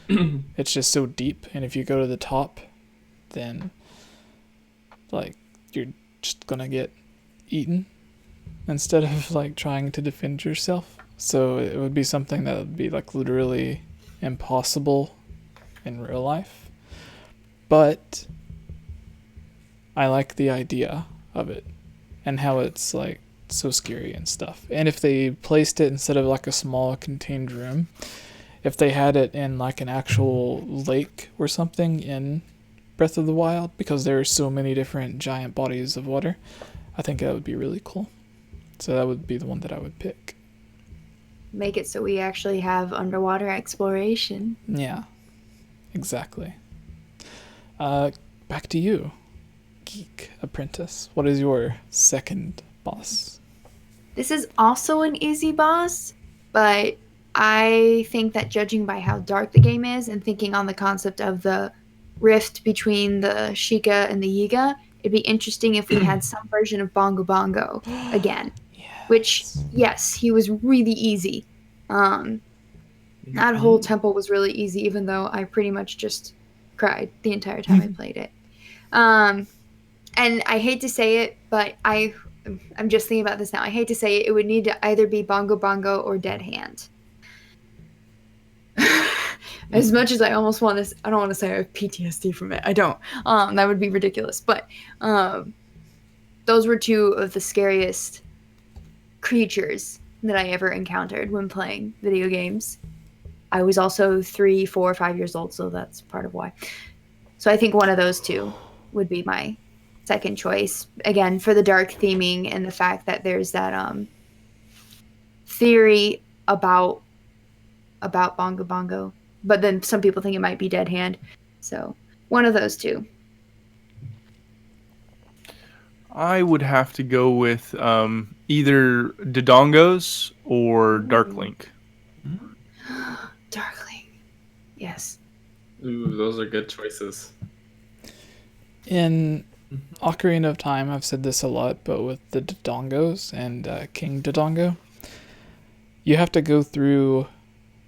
it's just so deep, and if you go to the top, then like you're just gonna get eaten instead of like trying to defend yourself. So it would be something that would be like literally impossible in real life, but I like the idea of it and how it's like so scary and stuff. And if they placed it instead of like a small contained room, if they had it in like an actual lake or something in Breath of the Wild, because there are so many different giant bodies of water, I think that would be really cool. So that would be the one that I would pick. Make it so we actually have underwater exploration. Yeah, exactly. Back to you, Geek Apprentice. What is your second boss? This is also an easy boss, but I think that judging by how dark the game is and thinking on the concept of the rift between the Sheikah and the Yiga, it'd be interesting if we had some version of Bongo Bongo again. Which, yes, he was really easy. That whole temple was really easy, even though I pretty much just cried the entire time I played it. And I hate to say it, but I'm just thinking about this now. I hate to say it. It would need to either be Bongo Bongo or Dead Hand. As much as I almost want to, I don't want to say I have PTSD from it. I don't. That would be ridiculous. But those were two of the scariest creatures that I ever encountered when playing video games. I was also 3, 4, 5 years old, so that's part of why. So I think one of those two would be my second choice. Again, for the dark theming and the fact that there's that theory about Bongo Bongo. But then some people think it might be Dead Hand. So one of those two. I would have to go with either Dodongos or Dark Link. Darkling. Yes. Ooh, those are good choices. In Ocarina of Time, I've said this a lot, but with the Dodongos and King Dodongo, you have to go through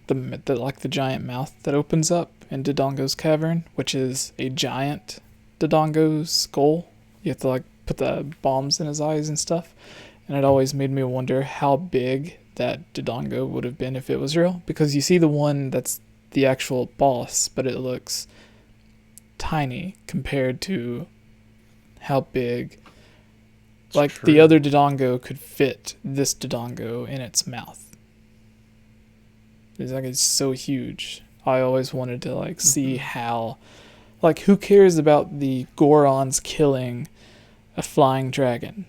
the giant mouth that opens up in Dodongo's cavern, which is a giant Dodongo's skull. You have to like put the bombs in his eyes and stuff, and it always made me wonder how big that Dodongo would have been if it was real, because you see the one that's the actual boss, but it looks tiny compared to how big the other Dodongo could fit this Dodongo in its mouth. It's so huge. I always wanted to see how, who cares about the Gorons killing a flying dragon?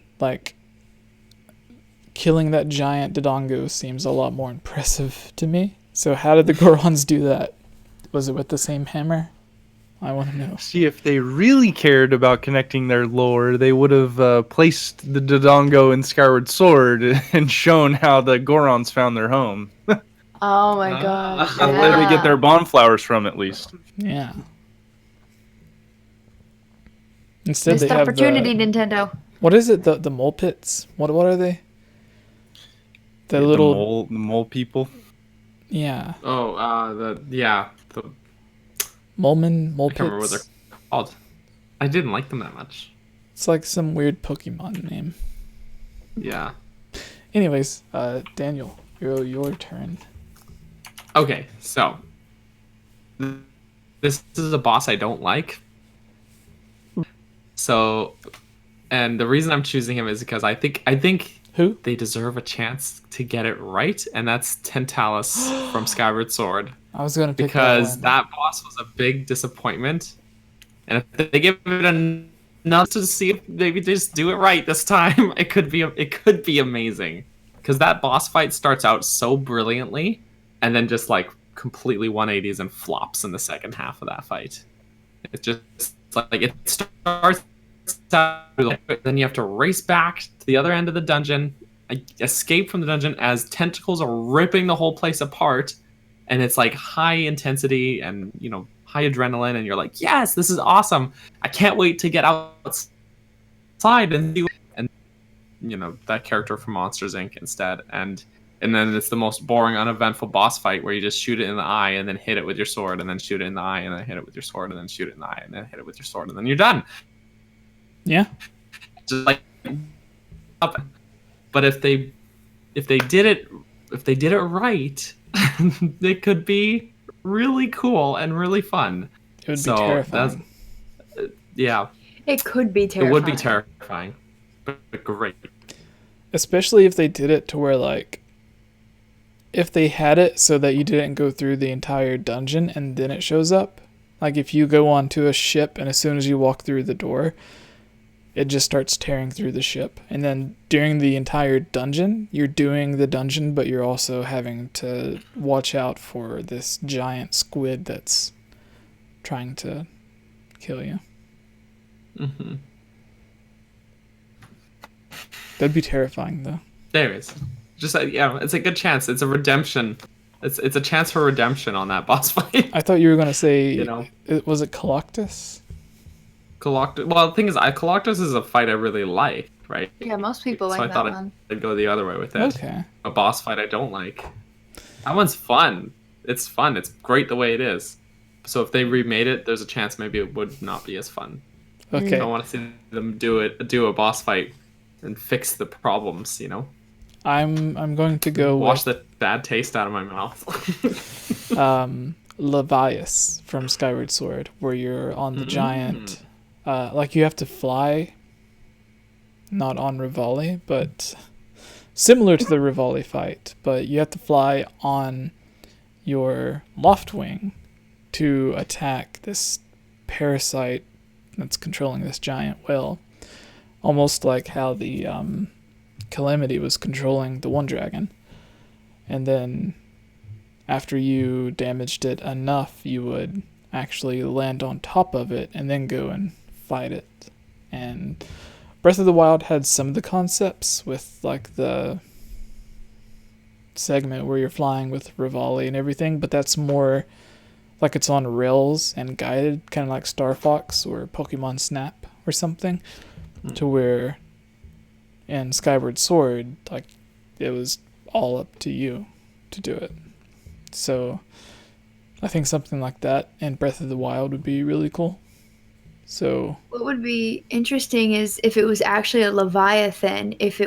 Killing that giant Dodongo seems a lot more impressive to me. So how did the Gorons do that? Was it with the same hammer? I want to know. See, if they really cared about connecting their lore, they would have placed the Dodongo in Skyward Sword and shown how the Gorons found their home. Oh my gosh. Where they get their bonflowers from, at least. Yeah. Instead, Missed they have opportunity, Nintendo. What is it? The mole pits? What are they? The mole people. Yeah. Oh, the mole I pits. can't remember what they're called. I didn't like them that much. It's like some weird Pokemon name. Yeah. Anyways, Daniel, your turn. Okay, so this is a boss I don't like. So, and the reason I'm choosing him is because I think Who? they deserve a chance to get it right, and that's Tantalus from Skyward Sword. I was gonna pick because that that boss was a big disappointment, and if they give it enough to see if maybe they just do it right this time, it could be amazing. Because that boss fight starts out so brilliantly, and then just completely 180s and flops in the second half of that fight. It just it starts out, then you have to race back to the other end of the dungeon, escape from the dungeon as tentacles are ripping the whole place apart, and it's high intensity and high adrenaline, and you're like, yes, this is awesome. I can't wait to get outside and see. And that character from Monsters Inc. instead, and then it's the most boring, uneventful boss fight where you just shoot it in the eye and then hit it with your sword, and then shoot it in the eye and then hit it with your sword, and then shoot it in the eye and then hit it with your sword, and then you're done. Yeah. Just but if they did it right, it could be really cool and really fun. It would be terrifying. Yeah. It could be terrifying. It would be terrifying. But great. Especially if they did it to where if they had it so that you didn't go through the entire dungeon and then it shows up. If you go onto a ship and as soon as you walk through the door, it just starts tearing through the ship. And then during the entire dungeon, you're doing the dungeon, but you're also having to watch out for this giant squid that's trying to kill you. Mm-hmm. That'd be terrifying, though. There is. Just it's a good chance. It's a redemption. It's a chance for redemption on that boss fight. I thought you were gonna say, was it Coloctus? Coloctus. Well, the thing is, Coloctus is a fight I really like, right? Yeah, most people like so I that thought one. I'd go the other way with it. Okay. A boss fight I don't like. That one's fun. It's fun. It's great the way it is. So if they remade it, there's a chance maybe it would not be as fun. Okay. I want to see them do a boss fight and fix the problems, I'm going to go wash the bad taste out of my mouth. Levias from Skyward Sword, where you're on the giant, you have to fly, not on Rivali, but similar to the Rivali fight, but you have to fly on your loft wing to attack this parasite that's controlling this giant whale, almost like how the Calamity was controlling the one dragon. And then after you damaged it enough, you would actually land on top of it and then go and fight it. And Breath of the Wild had some of the concepts with the segment where you're flying with Rivali and everything, but that's more like it's on rails and guided, kind of like Star Fox or Pokemon Snap or something, to where in Skyward Sword, like, it was all up to you to do it. So I think something like that in Breath of the Wild would be really cool. So What would be interesting is if it was actually a Leviathan, if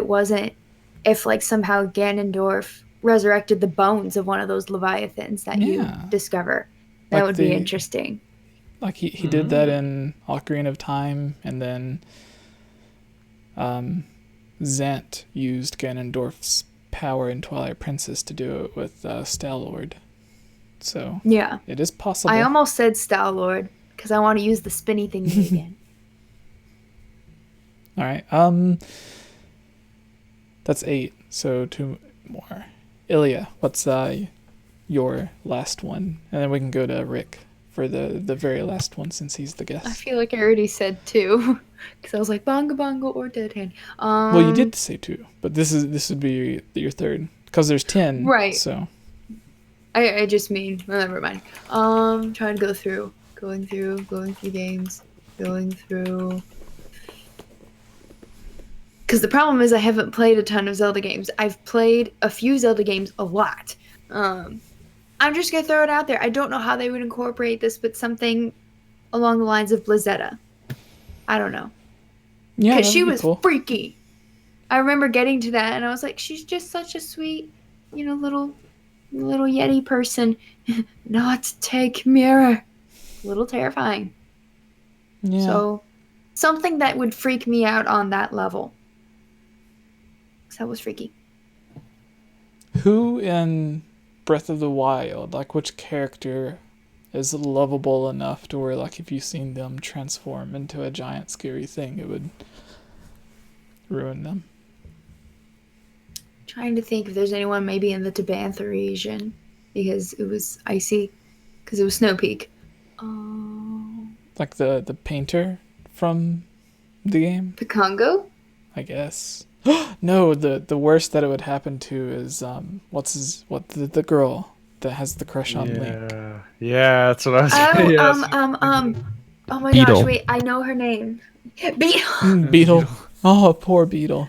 like somehow Ganondorf resurrected the bones of one of those Leviathans that you discover. That Like would be interesting. Like he did that in Ocarina of Time, and then Zant used Ganondorf's power in Twilight Princess to do it with Star-Lord. So Yeah. it is possible. I almost said Star-Lord because I want to use the spinny thing again. All right. That's 8. So 2 more. Ilya, what's your last one? And then we can go to Rick for the very last one since he's the guest. I feel like I already said 2 because I was like bongo bongo or dead hand. Well, you did say 2, but this would be your third because there's 10. Right. So I just mean, well, never mind. Trying to going through games, because the problem is I haven't played a ton of Zelda games. I've played a few Zelda games a lot. I'm just gonna throw it out there. I don't know how they would incorporate this, but something along the lines of Blizzetta. I don't know. yeah, Because she that'd be was cool. freaky. I remember getting to that and I was like, she's just such a sweet, little Yeti person. Not take mirror. A little terrifying. Yeah. So something that would freak me out on that level. Because that was freaky. Who in Breath of the Wild, like which character is lovable enough to where, like, if you've seen them transform into a giant scary thing, it would ruin them? Trying to think if there's anyone maybe in the Tabantha region. Because it was icy. Because it was Snow Peak. Like the painter from the game, The Congo? I guess. No, the worst that it would happen to is the girl that has the crush on Link. Yeah, that's what I was Oh, saying. oh my Beetle. gosh, wait, I know her name. Beetle. Beetle. Oh, poor Beetle.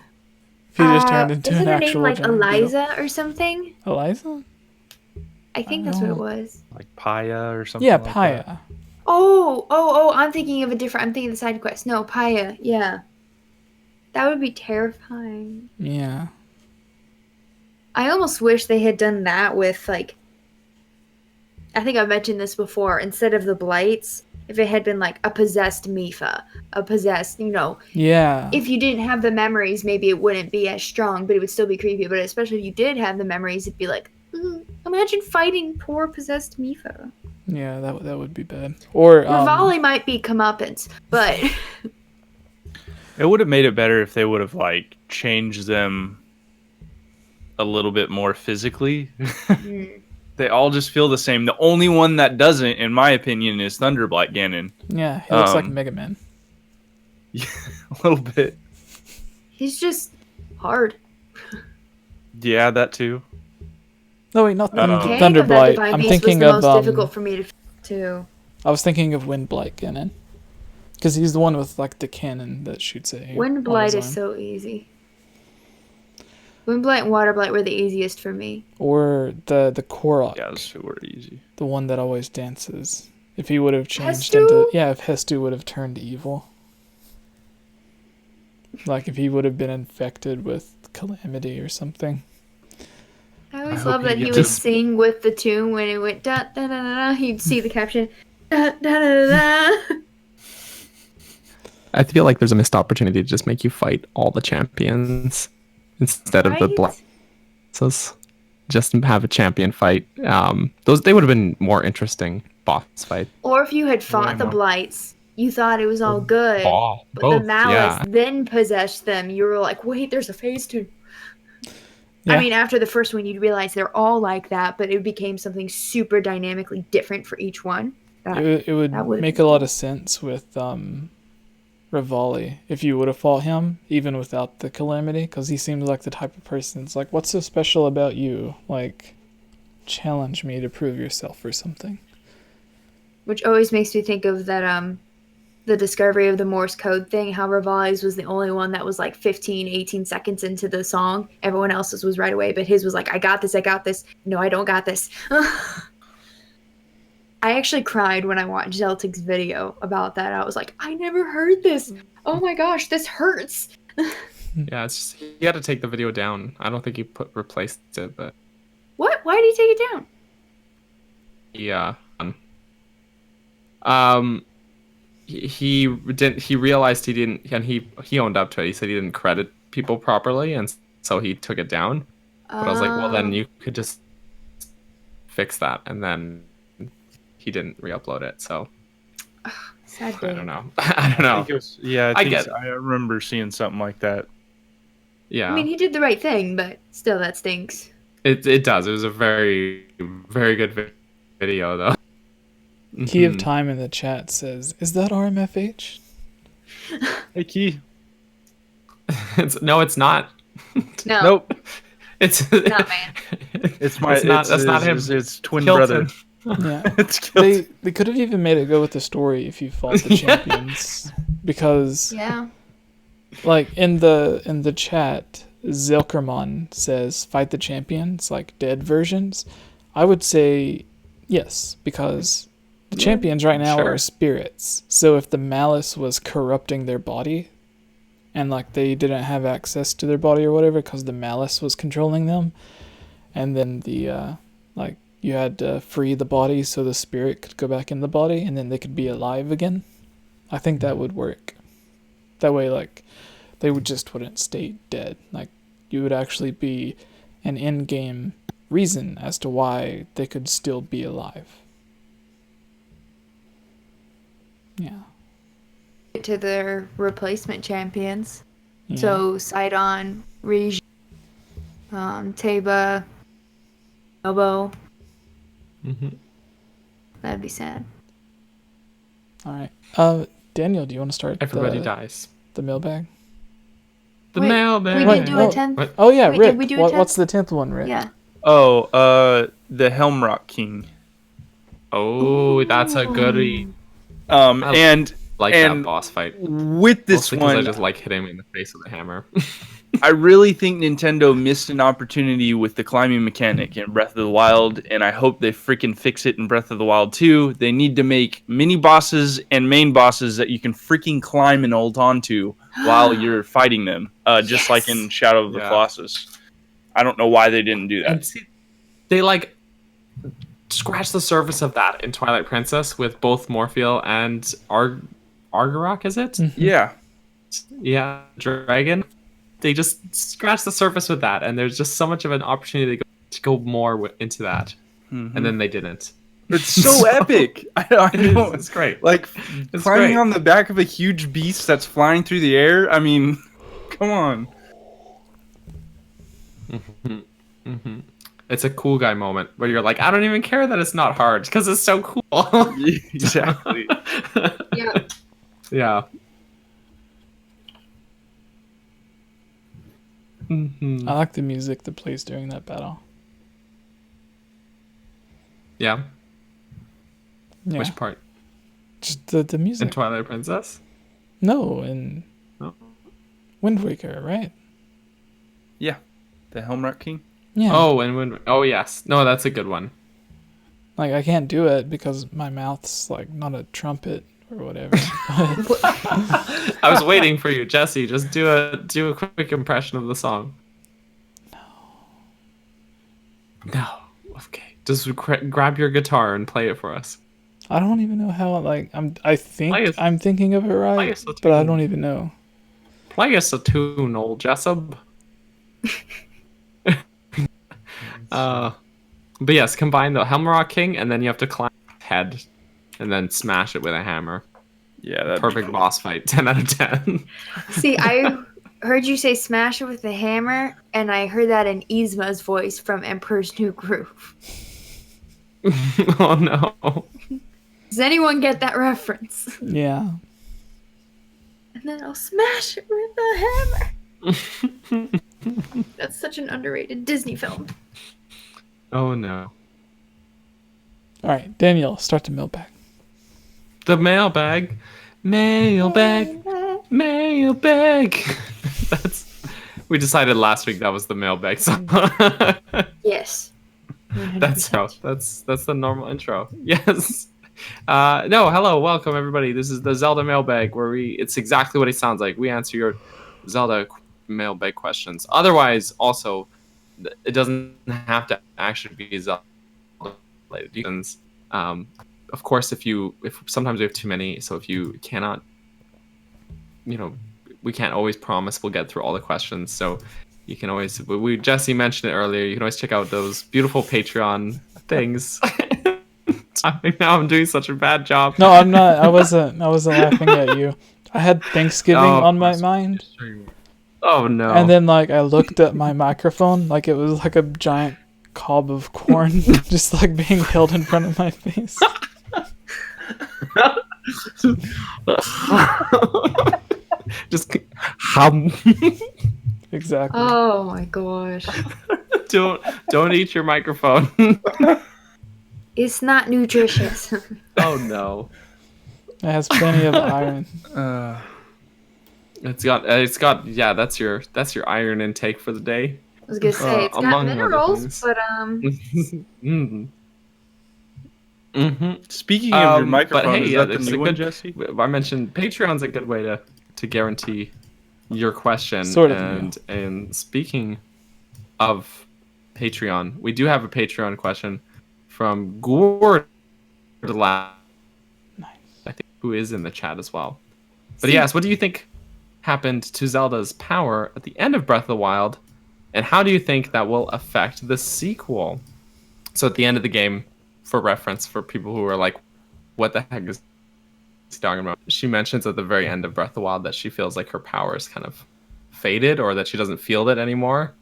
If he just turned into isn't an her name actual like giant beetle. Eliza or something? Eliza? I think that's what it was. Like Paya or something. Yeah, like Paya. that. Oh, I'm thinking of a different, I'm thinking of the side quest. No, Paya, yeah. That would be terrifying. Yeah. I almost wish they had done that with, like, I think I've mentioned this before, instead of the blights, if it had been like a possessed Mifa, a possessed, Yeah. if you didn't have the memories, maybe it wouldn't be as strong, but it would still be creepy. But especially if you did have the memories, it'd be like, imagine fighting poor possessed Mifa. Yeah, that would be bad. Or Rivali might be comeuppance, but It would have made it better if they would have like changed them a little bit more physically. They all just feel the same. The only one that doesn't, in my opinion, is Thunderblight Ganon. yeah, he looks like Mega Man. Yeah, a little bit. he's just hard. Yeah, that too. No, wait, not Mechanic of that Thunderblight. Divine I'm Beast thinking was the of most difficult for me to. I was thinking of Windblight Ganon. Because he's the one with like the cannon that shoots at you. Windblight is so easy. Windblight and Waterblight were the easiest for me. Or the Korok. Yeah, those two were easy. The one that always dances. If he would have changed Hestu? into... Yeah, if Hestu would have turned evil. Like if he would have been infected with Calamity or something. I always hope love he that he gets would just- sing with the tune when it went da da da da da. He'd see the caption da da da da. I feel like there's a missed opportunity to just make you fight all the champions instead of the Right? bosses. Just have a champion fight. They would have been more interesting boss fight. Or if you had fought Way the more. blights, you thought it was all good, but the Both, malice yeah. then possessed them. You were like, wait, there's a phase 2. Yeah. I mean, after the first one, you'd realize they're all like that, but it became something super dynamically different for each one. It would that would've make been a lot of sense with Rivali if you would have fought him even without the Calamity, because he seems like the type of person that's like, what's so special about you? Like, challenge me to prove yourself or something. which always makes me think of that the discovery of the Morse code thing, how Revali's was the only one that was like 15, 18 seconds into the song. Everyone else's was right away, but his was like, I got this. No, I don't got this. I actually cried when I watched 𝐓𝐿𝐥𝐥𝐵's video about that. I was like, I never heard this. Oh my gosh, this hurts. Yeah, it's just he had to take the video down. I don't think he replaced it, but What? Why did he take it down? yeah. He didn't. He realized he didn't, and he owned up to it. He said he didn't credit people properly, and so he took it down. But I was like, well, then you could just fix that, and then he didn't re-upload it. So Sad I day. don't know. I don't I know. think it was, yeah, I get it. I remember seeing something like that. Yeah, I mean, he did the right thing, but still, that stinks. it does. It was a very very good video though. Key of Mhm. Time in the chat says, "Is that RMFH?" Hey, Key. No, it's not. No, Nope. It's not man. It's my. It's not- that's not him. It's twin Kilton. brother. Yeah. It's Kilton. They could have even made it go with the story if you fought the champions, because Yeah. like in the chat, Zelkerman says fight the champions, like dead versions. I would say yes, because the champions right now sure. are spirits. So if the malice was corrupting their body, and like they didn't have access to their body or whatever because the malice was controlling them, and then the like you had to free the body so the spirit could go back in the body and then they could be alive again. I think that would work. That way, like, they wouldn't stay dead. Like, you would actually be an in-game reason as to why they could still be alive. Yeah. To their replacement champions. Yeah. So Sidon, Rij, Taba, Elbow. Mhm. That'd be sad. All right. Daniel, do you want to start Everybody dies. the mailbag? The Wait, mailbag. We did do no. a 10th. What? Oh yeah, Wait, Rick. did we do a What's the 10th one, Rick? Yeah. Oh, the 𝐿𝐿𝐥𝐿𝐥𝐿𝐥. Oh, that's a goodie. I And Like and that boss fight. with this Mostly 'cause I one, just like hitting him in the face with a hammer. I really think Nintendo missed an opportunity with the climbing mechanic in Breath of the Wild, and I hope they freaking fix it in Breath of the Wild 2. They need to make mini bosses and main bosses that you can freaking climb and hold on to while you're fighting them, just like in Shadow of the Yeah. Colossus. I don't know why they didn't do that. And see, they like scratch the surface of that in Twilight Princess with both Morpheal and 𝐅𝐼𝐺𝐸, is it? Yeah. Yeah, dragon. They just scratch the surface with that, and there's just so much of an opportunity to go more into that, and then they didn't. It's so epic. I don't, It's great. like It's climbing great. on the back of a huge beast that's flying through the air. I mean, come on. It's a cool guy moment where you're like, I don't even care that it's not hard because it's so cool. Exactly. Yeah. Yeah. Mhm. I like the music that plays during that battle. Yeah. Yeah. Which part? Just the In music. Twilight Princess? No, in No. Wind Waker, right? Yeah. The 𝐿𝐿𝐥𝐿𝐥. Yeah. Oh, and when? Oh, yes. No, that's a good one. Like I can't do it because my mouth's like not a trumpet or whatever. I was waiting for you, Jesse. Just do a quick impression of the song. No. Okay. Just grab your guitar and play it for us. I don't even know how. Like I'm Play us- I'm thinking of it right, play us a but I tune. don't even know. Play us a tune, old Jessup. But yes, combine the 𝐿𝐿𝐥𝐿𝐥 and then you have to climb its head and then smash it with a hammer. Yeah, that Perfect boss fight. 10 out of 10. See, I heard you say smash it with a hammer, and I heard that in 𝐓𝐷𝐼's voice from Emperor's New Groove. Oh no. Does anyone get that reference? Yeah. And then I'll smash it with a hammer. That's such an underrated Disney film. Oh no. All right, Daniel, start the mailbag. The mailbag. Mailbag. Mailbag. We decided last week that was the mailbag song. Yes. That's the normal intro. Yes. No, hello, welcome everybody. This is the Zelda mailbag where it's exactly what it sounds like. We answer your Zelda mailbag questions. Otherwise, also, it doesn't have to actually be Zelda related. Of course, if sometimes we have too many, so if you cannot, we can't always promise we'll get through all the questions. So you can always, Jesse mentioned it earlier, you can always check out those beautiful Patreon things. Now I'm doing such a bad job. No, I'm not. I wasn't laughing at you. I had Thanksgiving on my mind. Oh no. And then I looked at my microphone like it was like a giant cob of corn just being held in front of my face. Just hum. Exactly. Oh my gosh. Don't eat your microphone. It's not nutritious. Oh no. It has plenty of iron. It's got yeah, that's your iron intake for the day. I was gonna say it's got among other minerals, things. but Speaking of your microphone, but hey, is that it's the a new one, good- Jesse? I mentioned Patreon's a good way to guarantee your question. Sort of, and speaking of Patreon, we do have a Patreon question from Gord, I think, who is in the chat as well. But he asked, what do you think happened to Zelda's power at the end of Breath of the Wild, and how do you think that will affect the sequel? So at the end of the game, for reference, for people who are like, what the heck is he talking about? She mentions at the very end of Breath of the Wild that she feels like her power is kind of faded, or that she doesn't feel it anymore.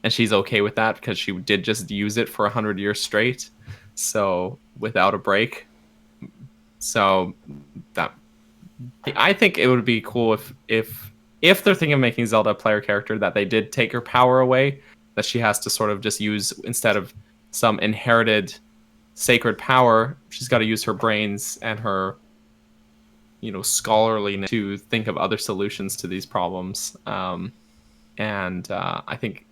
And she's okay with that because she did just use it for 100 years straight. So without a break. So that, I think it would be cool if they're thinking of making Zelda a player character, that they did take her power away, that she has to sort of just use, instead of some inherited sacred power, she's got to use her brains and her scholarliness to think of other solutions to these problems. And I think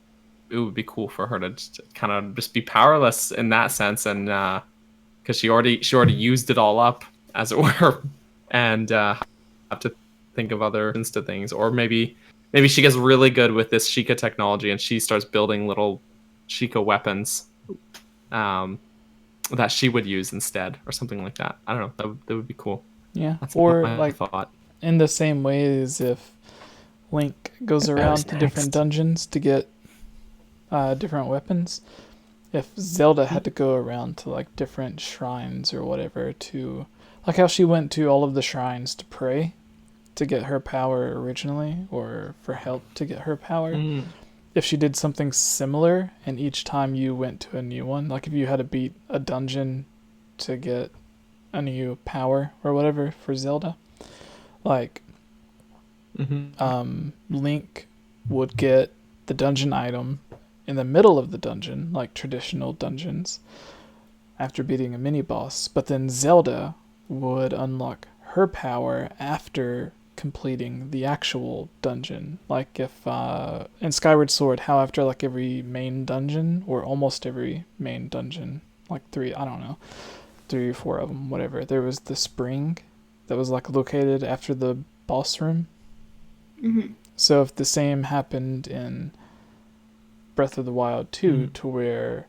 it would be cool for her to kind of just be powerless in that sense, and because she already used it all up, as it were, and have to think of other things to things. Or maybe she gets really good with this Sheikah technology and she starts building little Sheikah weapons that she would use instead, or something like that. I don't know, that would be cool. Yeah. That's Or my thought. in the same way as if Link goes around to different dungeons to get different weapons, if Zelda had to go around to different shrines or whatever, to how she went to all of the shrines to pray to get her power originally, or for help to get her power. If she did something similar, and each time you went to a new one, if you had to beat a dungeon to get a new power or whatever for Zelda, Link would get the dungeon item in the middle of the dungeon, like traditional dungeons, after beating a mini boss, but then Zelda would unlock her power after completing the actual dungeon. If in Skyward Sword, how after every main dungeon, or almost every main dungeon, 3 or 4 of them, whatever, there was the spring that was located after the boss room. Mm-hmm. So if the same happened in Breath of the Wild 2, to where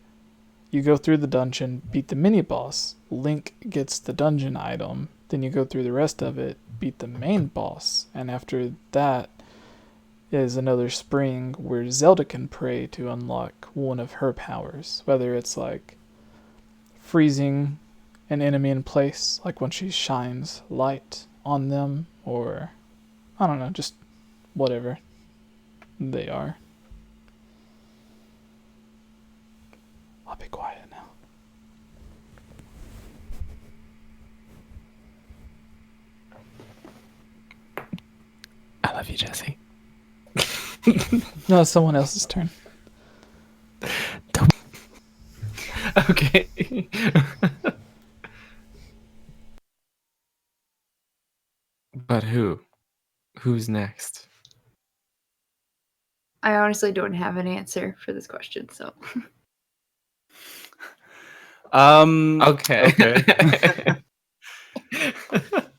you go through the dungeon, beat the mini boss, Link gets the dungeon item, then you go through the rest of it, beat the main boss, and after that is another spring where Zelda can pray to unlock one of her powers, whether it's freezing an enemy in place, when she shines light on them, or I don't know, just whatever they are. I'll be quiet now. I love you, Jesse. No, it's someone else's turn. Okay. But who? Who's next? I honestly don't have an answer for this question, so. Okay.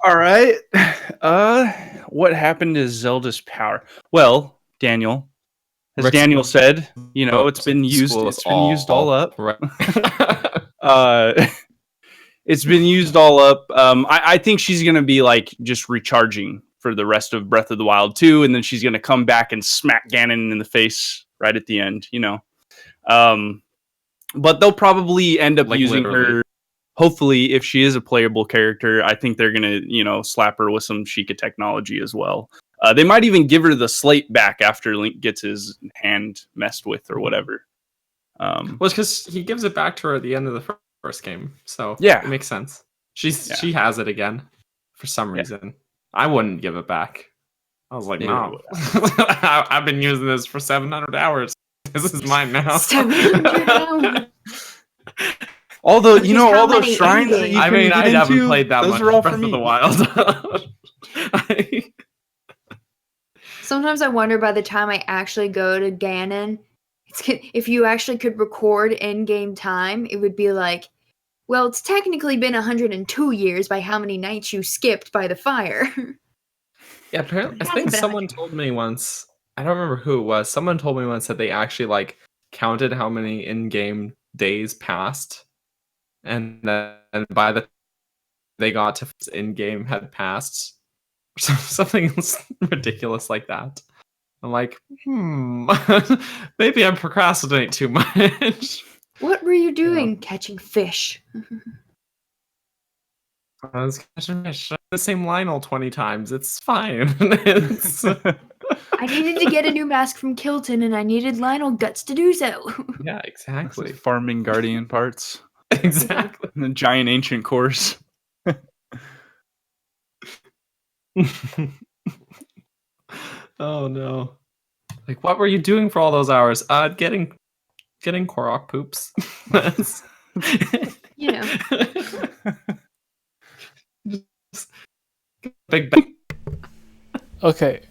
All right. What happened to Zelda's power? Well, Daniel, as Rick's Daniel said, it's been used. School us It's been used all up. Right. It's been used all up. I think she's gonna be like just recharging for the rest of Breath of the Wild 2, and then she's gonna come back and smack Ganon in the face right at the end. But they'll probably end up using her. Hopefully, if she is a playable character, I think they're gonna, slap her with some Sheikah technology as well. They might even give her the slate back after Link gets his hand messed with or whatever. Well, it's because he gives it back to her at the end of the first game, so yeah, it makes sense. She has it again for some reason. I wouldn't give it back. I was like, no, I've been using this for 700 hours. This is mine now. 700 hours. All those shrines that you I haven't played that those much are all Breath for me. of the Wild. Sometimes I wonder by the time I actually go to Ganon, if you actually could record in-game time, it would be like, well, it's technically been 102 years by how many nights you skipped by the fire. Yeah, apparently, I think someone told me once, I don't remember who it was, someone told me once that they actually counted how many in-game days passed, and then by the they got to in-game had passed, something ridiculous like that. I'm like, maybe I procrastinate too much. What were you doing? Catching fish. I was catching fish. The same Lionel 20 times. It's fine. I needed to get a new mask from Kilton, and I needed Lionel guts to do so. Yeah, exactly. Farming Guardian parts. Exactly. The giant ancient course. Oh no. What were you doing for all those hours? Getting Korok poops. Big bang. Okay,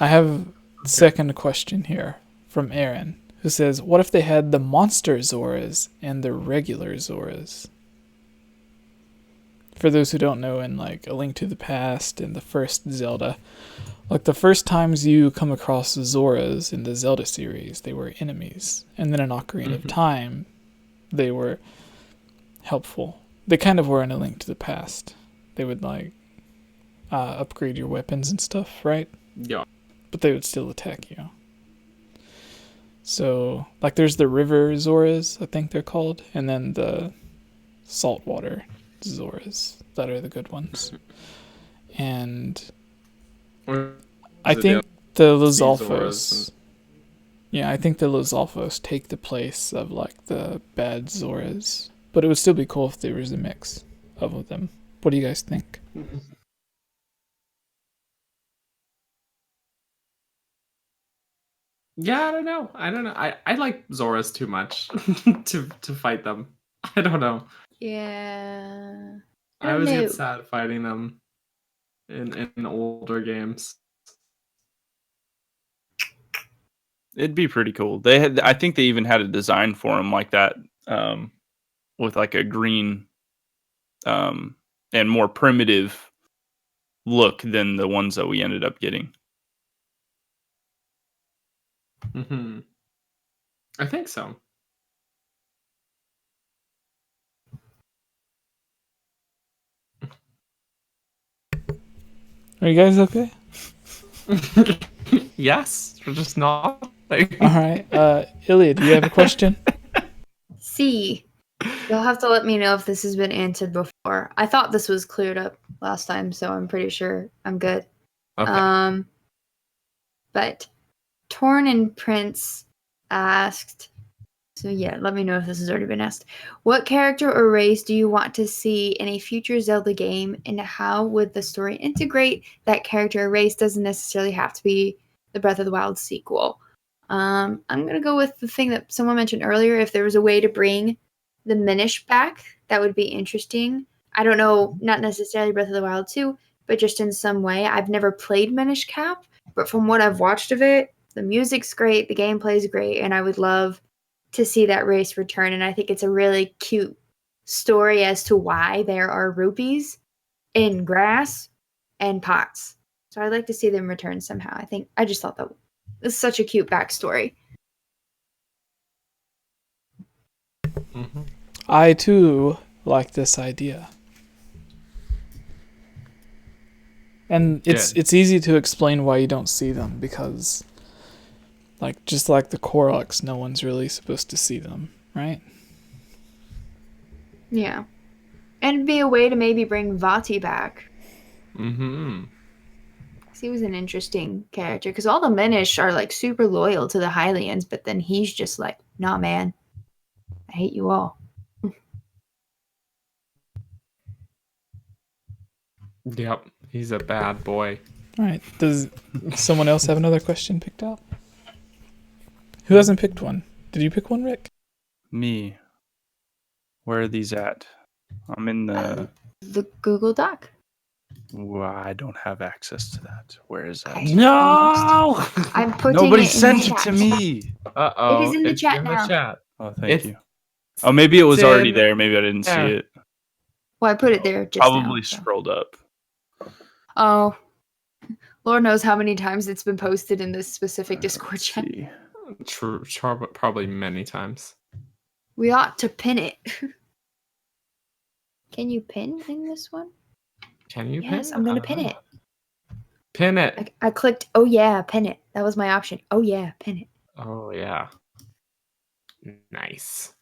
I have the second question here from Aaron, who says, what if they had the monster Zoras and the regular Zoras? For those who don't know, in A Link to the Past and the first Zelda, the first times you come across Zoras in the Zelda series, they were enemies. And then in Ocarina of Time, they were helpful. They kind of were in A Link to the Past. They would upgrade your weapons and stuff, right? Yeah. But they would still attack you. So, there's the river Zoras, I think they're called, and then the saltwater Zoras that are the good ones. And I think the Lizalfos, I think the Lizalfos take the place of the bad Zoras, but it would still be cool if there was a mix of them. What do you guys think? Yeah, I don't know. I like Zoras too much to fight them. I don't know. Yeah. I always get sad fighting them in older games. It'd be pretty cool. I think they even had a design for them like that, with a green, and more primitive look than the ones that we ended up getting. Mm-hmm. I think so. Are you guys okay? Yes, we're just not. All right. Ilya, do you have a question? C. You'll have to let me know if this has been answered before. I thought this was cleared up last time, so I'm pretty sure I'm good. Okay. But Torn and Prince asked, so let me know if this has already been asked. What character or race do you want to see in a future Zelda game, and how would the story integrate that character or race? Doesn't necessarily have to be the Breath of the Wild sequel. I'm going to go with the thing that someone mentioned earlier. If there was a way to bring the Minish back, that would be interesting. I don't know, not necessarily Breath of the Wild 2, but just in some way. I've never played Minish Cap, but from what I've watched of it, the music's great, the gameplay's great, and I would love to see that race return. And I think it's a really cute story as to why there are rupees in grass and pots. So I'd like to see them return somehow. I just thought that was such a cute backstory. Mm-hmm. I too like this idea. And it's easy to explain why you don't see them, because just like the Koroks, no one's really supposed to see them, right? Yeah. And it'd be a way to maybe bring Vati back. Mm-hmm. He was an interesting character, because all the Minish are like super loyal to the Hylians, but then he's just like, nah, man, I hate you all. Yep, he's a bad boy. All right. Does someone else have another question picked out? Who hasn't picked one? Did you pick one, Rick? Me. Where are these at? I'm in the... The Google Doc. Well, I don't have access to that. Where is that? No! I'm putting Nobody it in sent the it chat. to me. Uh-oh. It is in the it's chat in now. The chat. Oh, thank It's- you. Oh, maybe it was it's already in there. Maybe I didn't see there. it. Well, I put it there just Probably now. So. scrolled up. Oh, Lord knows how many times it's been posted in this specific Discord Let's chat. see. True, probably many times. We ought to pin it. Can you pin in this one? Can you Yes, pin? I'm gonna pin it. Pin it. I clicked, oh yeah, pin it. That was my option. Oh yeah, pin it. Oh, yeah. Nice.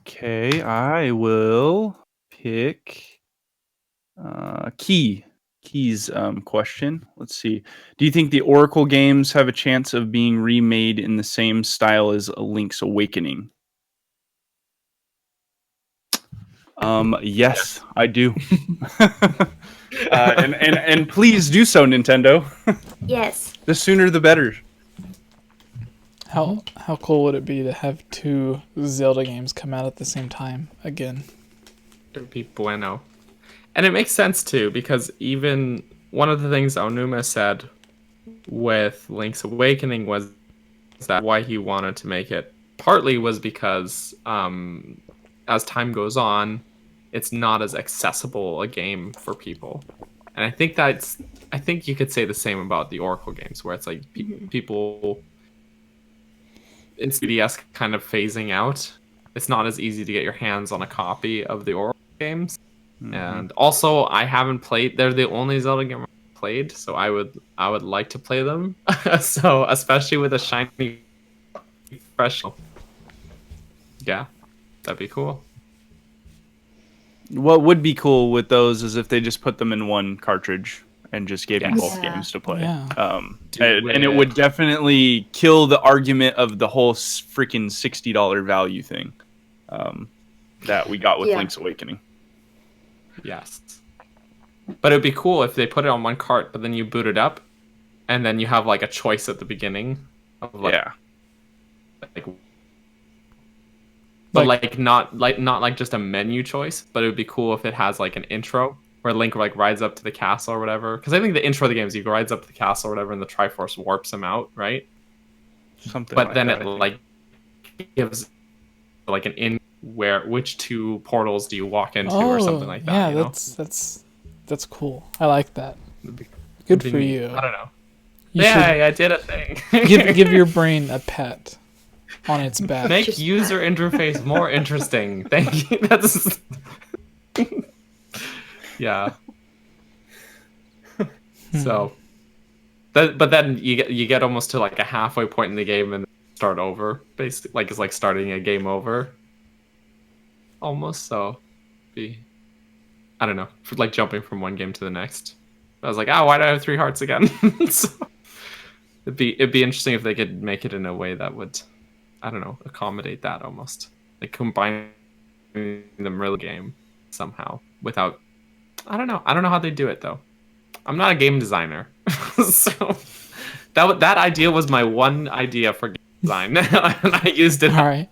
Okay, I will pick Key's question. Let's see. Do you think the Oracle games have a chance of being remade in the same style as Link's Awakening? Yes, I do. and please do so, Nintendo. Yes. The sooner the better. How cool would it be to have two Zelda games come out at the same time again? It would be bueno. And it makes sense, too, because even one of the things Onuma said with Link's Awakening was that why he wanted to make it partly was because as time goes on, it's not as accessible a game for people. And I think you could say the same about the Oracle games, where it's like people in 3DS kind of phasing out. It's not as easy to get your hands on a copy of the Oracle games. Mm-hmm. And also, I haven't played. They're the only Zelda game I've played, so I would like to play them. So especially with a shiny, fresh, yeah, that'd be cool. What would be cool with those is if they just put them in one cartridge and just gave you Yes. both games to play. Yeah. And it would definitely kill the argument of the whole freaking $60 value thing that we got with Link's Awakening. Yes. But it'd be cool if they put it on one cart, but then you boot it up, and then you have like a choice at the beginning of not like just a menu choice, but it would be cool if it has like an intro where Link like rides up to the castle or whatever. Because I think the intro of the game is he rides up to the castle or whatever, and the Triforce warps him out, right? Something. But like then that, it like gives like an which two portals do you walk into or something like that. Yeah, you know? that's cool. I like that. Good for neat. you. I don't know. You I did a thing. give your brain a pat on its back. Make user interface more interesting. Thank you. That's yeah. So, but then you get almost to like a halfway point in the game and start over. Basically, like it's like starting a game over. Almost. So, I don't know, like jumping from one game to the next. I was like, why do I have 3 hearts again? So, it'd be interesting if they could make it in a way that would, I don't know, accommodate that almost. Like combine them real game somehow without, I don't know how they do it though. I'm not a game designer. So that idea was my one idea for design, and I used it. All right.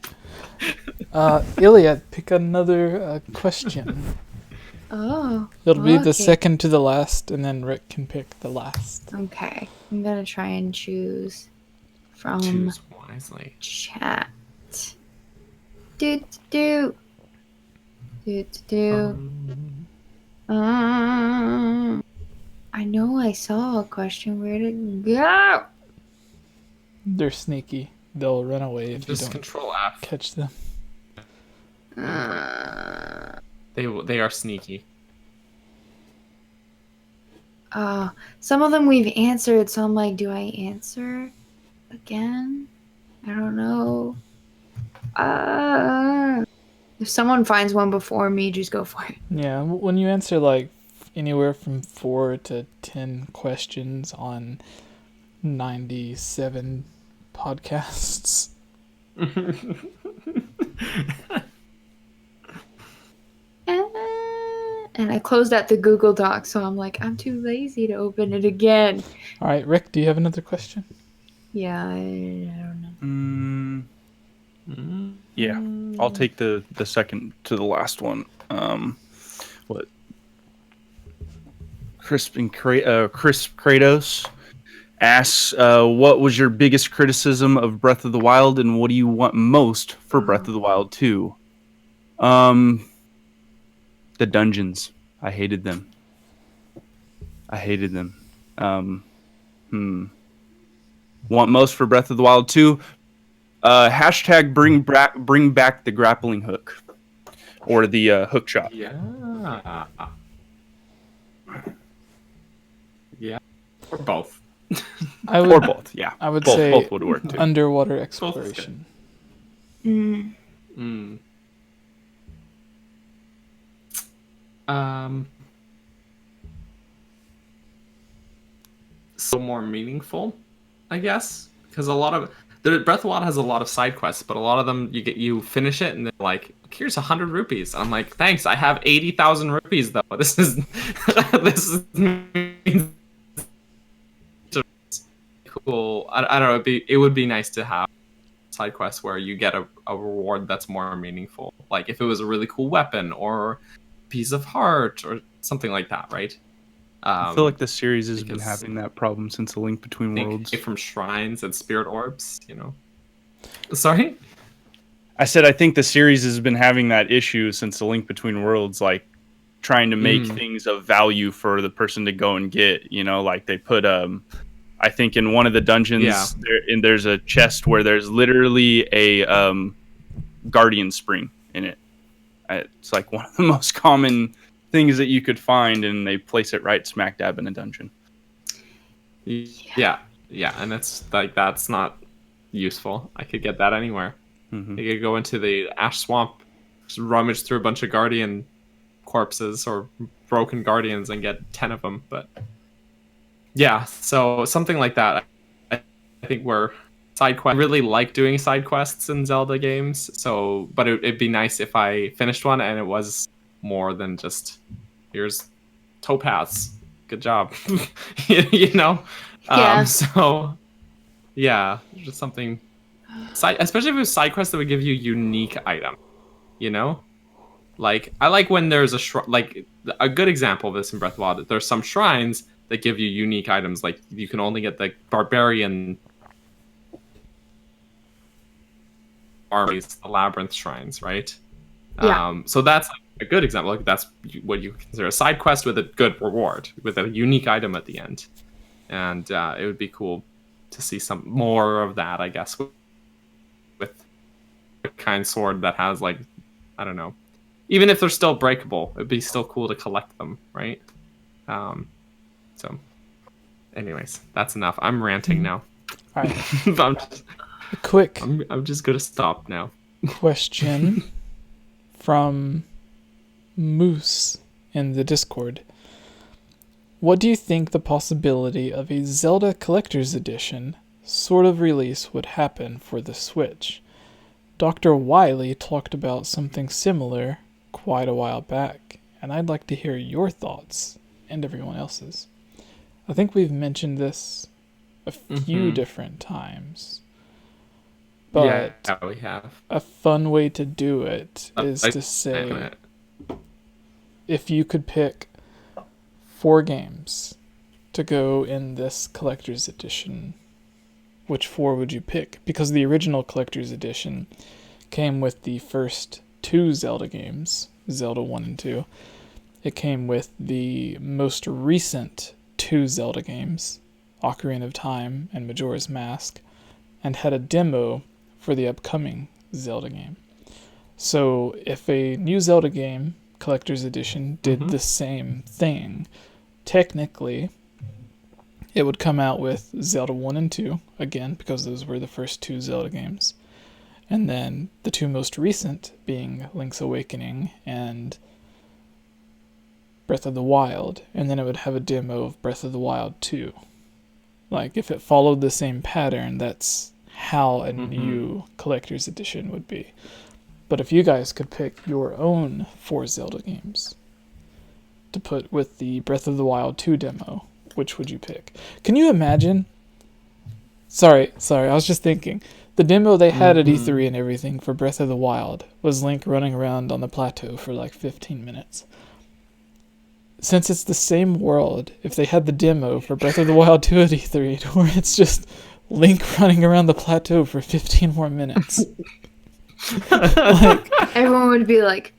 Iliad, pick another question. Oh. It'll be the okay. second to the last, and then Rick can pick the last. Okay. I'm gonna try and choose from Choose wisely. chat. Do do do do. I know I saw a question. Where did it go? They're sneaky. They'll run away if you Just don't Control F. catch them. They are sneaky. Some of them we've answered, so I'm like, do I answer again? I don't know. If someone finds one before me, just go for it. Yeah, when you answer like anywhere from 4 to 10 questions on 97 podcasts. And I closed out the Google Doc, so I'm like, I'm too lazy to open it again. All right, Rick, do you have another question? Yeah, I don't know. Yeah, I'll take the second to the last one. What? Crisp Kratos asks, what was your biggest criticism of Breath of the Wild, and what do you want most for Breath of the Wild 2? The dungeons. I hated them. Want most for Breath of the Wild 2? Hashtag bring back the grappling hook. Or the hook shot. Yeah. Yeah. Or both. Or both, yeah. I would both, say both would work too. underwater exploration. So more meaningful, I guess, because a lot of the Breath of the Wild has a lot of side quests, but a lot of them you finish it and they're like, here's 100 rupees. I'm like, thanks, I have 80,000 rupees though. This is cool. I don't know. It would be nice to have side quests where you get a reward that's more meaningful. Like if it was a really cool weapon or piece of heart or something like that, right? I feel like the series has been having that problem since The Link Between Worlds. From shrines and spirit orbs, Sorry? I said I think the series has been having that issue since The Link Between Worlds, like trying to make things of value for the person to go and get. Like they put I think in one of the dungeons there's a chest where there's literally a guardian spring in it. It's like one of the most common things that you could find, and they place it right smack dab in a dungeon. Yeah, and it's like that's not useful. I could get that anywhere. I could go into the ash swamp, just rummage through a bunch of guardian corpses or broken guardians and get 10 of them. But yeah, so something like that. I think we're side quests. I really like doing side quests in Zelda games. But it'd be nice if I finished one and it was more than just here's topaz. Good job. Yeah. So yeah, just something especially if it was side quests that would give you unique item. Like I like when there's like a good example of this in Breath of the Wild. There's some shrines that give you unique items, like you can only get the barbarian armies, the labyrinth shrines, right? Yeah. So that's a good example. Like that's what you consider a side quest with a good reward, with a unique item at the end. And it would be cool to see some more of that, I guess, with a kind sword that has, like, I don't know, even if they're still breakable, it'd be still cool to collect them, right? So anyways, that's enough. I'm ranting now. All right. I'm just gonna stop now. Question from Moose in the Discord. What do you think the possibility of a Zelda Collector's Edition sort of release would happen for the Switch? Dr. Wily talked about something similar quite a while back, and I'd like to hear your thoughts and everyone else's. I think we've mentioned this a few different times. But yeah, we have. a fun way to do it is I- to say, if you could pick 4 games to go in this collector's edition, which 4 would you pick? Because the original collector's edition came with the first 2 Zelda games, Zelda 1 and 2. It came with the most recent 2 Zelda games, Ocarina of Time and Majora's Mask, and had a demo for the upcoming Zelda game. So if a new Zelda game, collector's edition, did the same thing, technically it would come out with Zelda 1 and 2, again, because those were the first 2 Zelda games. And then the 2 most recent being Link's Awakening and Breath of the Wild. And then it would have a demo of Breath of the Wild 2. Like, if it followed the same pattern, that's how a new collector's edition would be. But if you guys could pick your own 4 Zelda games to put with the Breath of the Wild 2 demo, which would you pick? Can you imagine? Sorry, I was just thinking. The demo they had at E3 and everything for Breath of the Wild was Link running around on the plateau for like 15 minutes. Since it's the same world, if they had the demo for Breath of the Wild 2 at E3, where it's just Link running around the plateau for 15 more minutes. Like, Everyone would be like,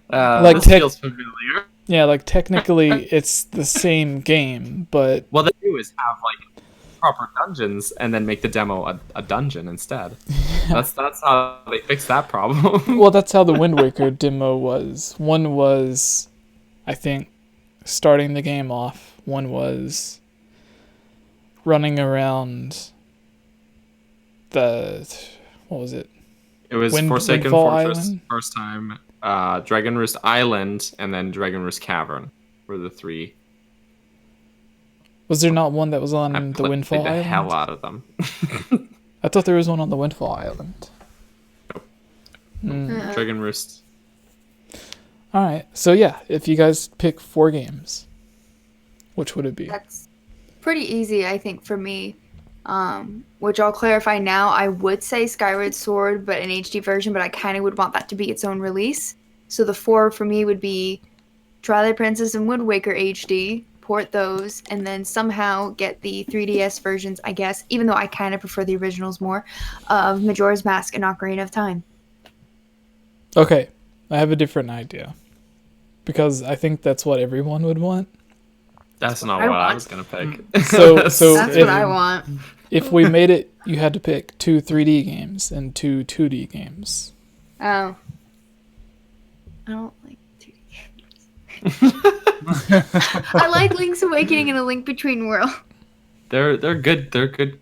Like this feels familiar. yeah, like technically it's the same game, but What they do is have like proper dungeons and then make the demo a dungeon instead. That's how they fix that problem. well, that's how the Wind Waker demo was. One was, I think, starting the game off. One was running around what was it? It was Forsaken Windfall Fortress Island? first time, Dragon Roost Island, and then Dragon Roost Cavern were the 3. Was there not one that was on I the played Windfall the Island? hell out of them. I thought there was one on the Windfall Island. Mm. Dragon Roost. All right, so yeah, if you guys pick 4 games, which would it be? that's pretty easy, I think, for me. Which I'll clarify now. I would say Skyward Sword, but an HD version, but I kind of would want that to be its own release. So the 4 for me would be Twilight Princess and Wind Waker HD, port those, and then somehow get the 3DS versions, I guess, even though I kind of prefer the originals more, of Majora's Mask and Ocarina of Time. Okay, I have a different idea. Because I think that's what everyone would want. That's not I what I want. was gonna pick. So That's if, what I want. if we made it, you had to pick 2 3D games and 2 2D games. Oh. I don't like 2D. I like Link's Awakening and A Link Between Worlds. They're good. They're good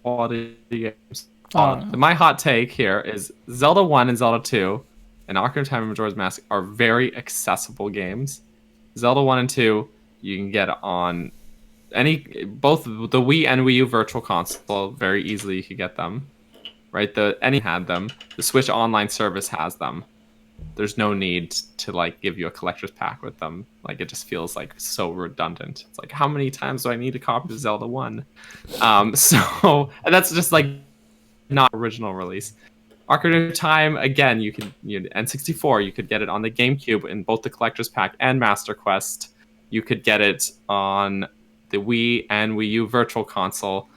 quality games. Oh. My hot take here is Zelda 1 and Zelda 2 and Ocarina of Time and Majora's Mask are very accessible games. Zelda 1 and 2 you can get on both the Wii and Wii U Virtual Console very easily. You could get them, right? Any had them. The Switch Online service has them. There's no need to like give you a collector's pack with them. Like it just feels like so redundant. It's like how many times do I need a copy of Zelda 1? So and that's just like not original release. Ocarina of Time, again, N64, you could get it on the GameCube in both the Collector's Pack and Master Quest. You could get it on the Wii and Wii U Virtual Console,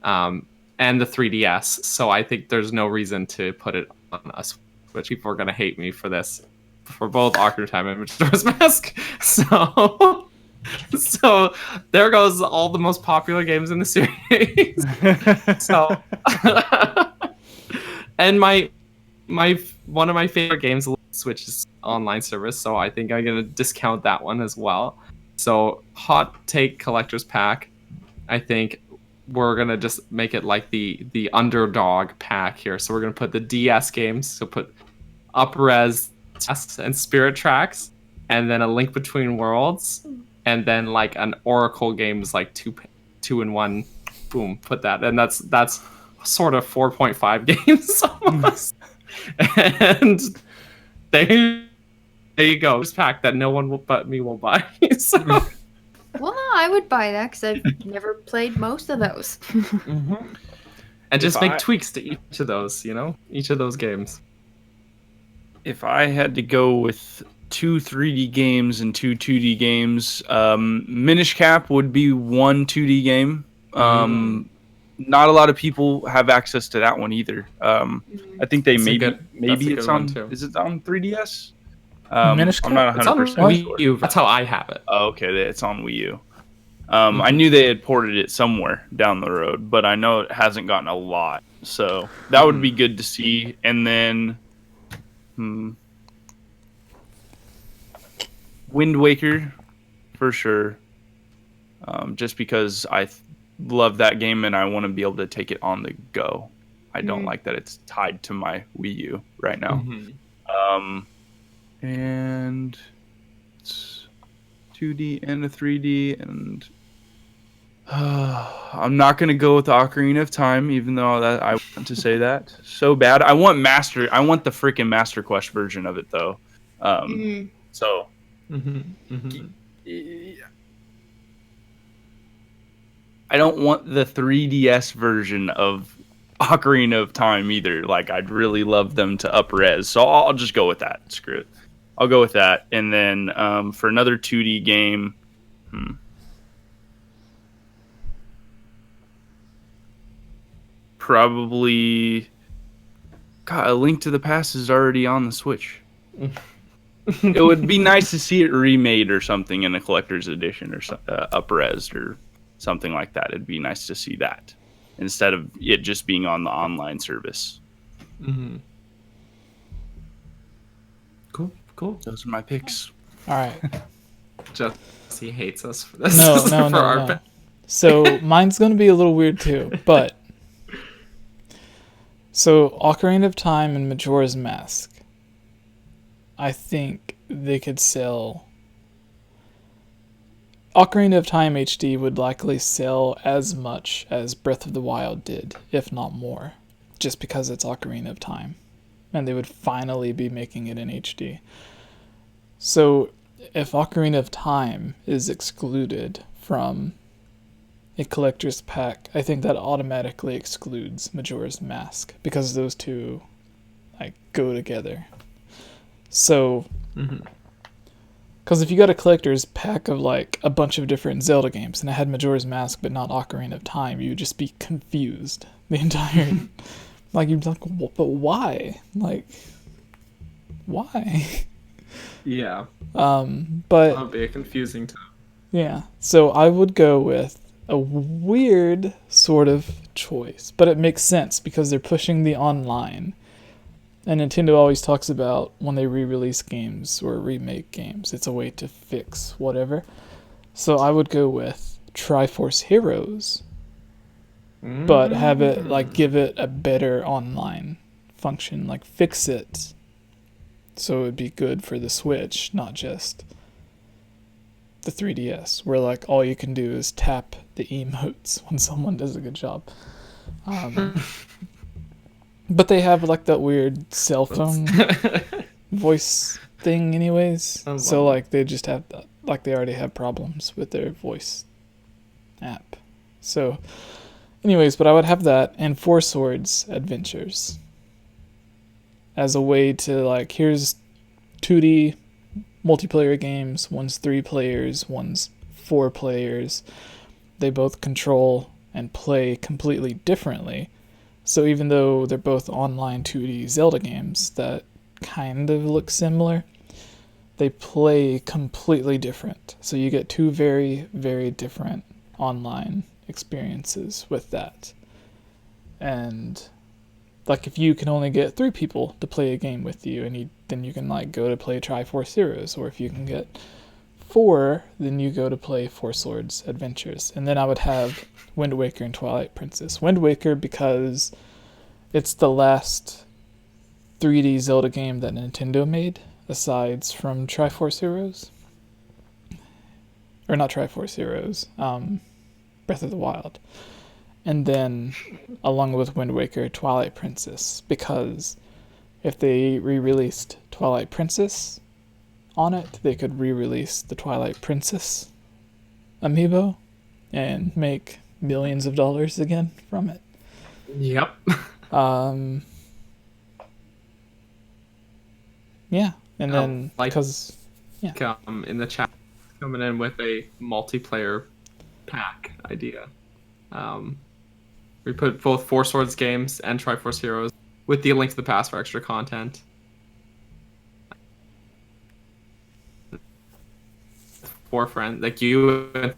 and the 3DS. So I think there's no reason to put it on a Switch. People are going to hate me for this, for both Ocarina of Time and Majora's Mask. So there goes all the most popular games in the series. So... And my one of my favorite games, Switch's online service, so I think I'm gonna discount that one as well. So hot take collector's pack, I think we're gonna just make it like the underdog pack here. So we're gonna put the DS games, so put Up-Res and Spirit Tracks, and then A Link Between Worlds, and then like an Oracle games like two in one. Boom, put that, and that's sort of 4.5 games almost. And there you go. This pack that no one but me will buy. So. Well, no, I would buy that because I've never played most of those. Mm-hmm. And just If make I- tweaks to each of those, each of those games. If I had to go with 2 3D games and 2 2D games, Minish Cap would be one 2D game. Not a lot of people have access to that one either. I think they That's a maybe good- that's a it's good one, on. too. Is it on 3DS? Minish I'm Cap? not It's on 100% Wii sure. U. That's how I have it. Oh, okay, it's on Wii U. I knew they had ported it somewhere down the road, but I know it hasn't gotten a lot. So that would be good to see. And then, Wind Waker, for sure. Just because I love that game and I want to be able to take it on the go. I don't like that it's tied to my Wii U right now. And it's 2D and a 3D, and I'm not gonna go with Ocarina of Time, even though that I want to say that so bad. I want the freaking Master Quest version of it though. So I don't want the 3DS version of Ocarina of Time either. Like, I'd really love them to up-res, so I'll just go with that. Screw it. I'll go with that. And then for another 2D game, probably... God, A Link to the Past is already on the Switch. It would be nice to see it remade or something in a collector's edition or up-resed or something like that. It'd be nice to see that instead of it just being on the online service. Cool. Those are my picks. All right. Jesse hates us for this. No. So mine's going to be a little weird too, but so Ocarina of Time and Majora's Mask, I think they could sell. Ocarina of Time HD would likely sell as much as Breath of the Wild did, if not more, just because it's Ocarina of Time. And they would finally be making it in HD. So if Ocarina of Time is excluded from a collector's pack, I think that automatically excludes Majora's Mask, because those two go together. So, because if you got a collector's pack of a bunch of different Zelda games and it had Majora's Mask but not Ocarina of Time, you would just be confused the entire you'd be like, but why? Why? Yeah. But That would be confusing too. yeah, so I would go with a weird sort of choice, but it makes sense because they're pushing the online. And Nintendo always talks about when they re-release games or remake games, it's a way to fix whatever. So I would go with Triforce Heroes, but have it give it a better online function, fix it so it'd be good for the Switch, not just the 3DS, where all you can do is tap the emotes when someone does a good job. But they have that weird cell phone voice thing anyways. So they just have they already have problems with their voice app. So anyways, but I would have that and Four Swords Adventures as a way to here's 2D multiplayer games. One's 3 players, one's 4 players. They both control and play completely differently. So even though they're both online 2D Zelda games that kind of look similar, they play completely different. So you get 2 very, very different online experiences with that. And if you can only get 3 people to play a game with you, and then you can go to play Triforce Heroes, or if you can get 4, then you go to play Four Swords Adventures. And then I would have Wind Waker and Twilight Princess. Wind Waker because it's the last 3D Zelda game that Nintendo made, aside from Triforce Heroes. Or not Triforce Heroes, Breath of the Wild. And then, along with Wind Waker, Twilight Princess, because if they re-released Twilight Princess on it, they could re-release the Twilight Princess amiibo and make millions of dollars again from it. Yep. Um, yeah, and then like- because In the chat, coming in with a multiplayer pack idea. We put both Four Swords games and Triforce Heroes with the link to the past for extra content. Four friends, like you and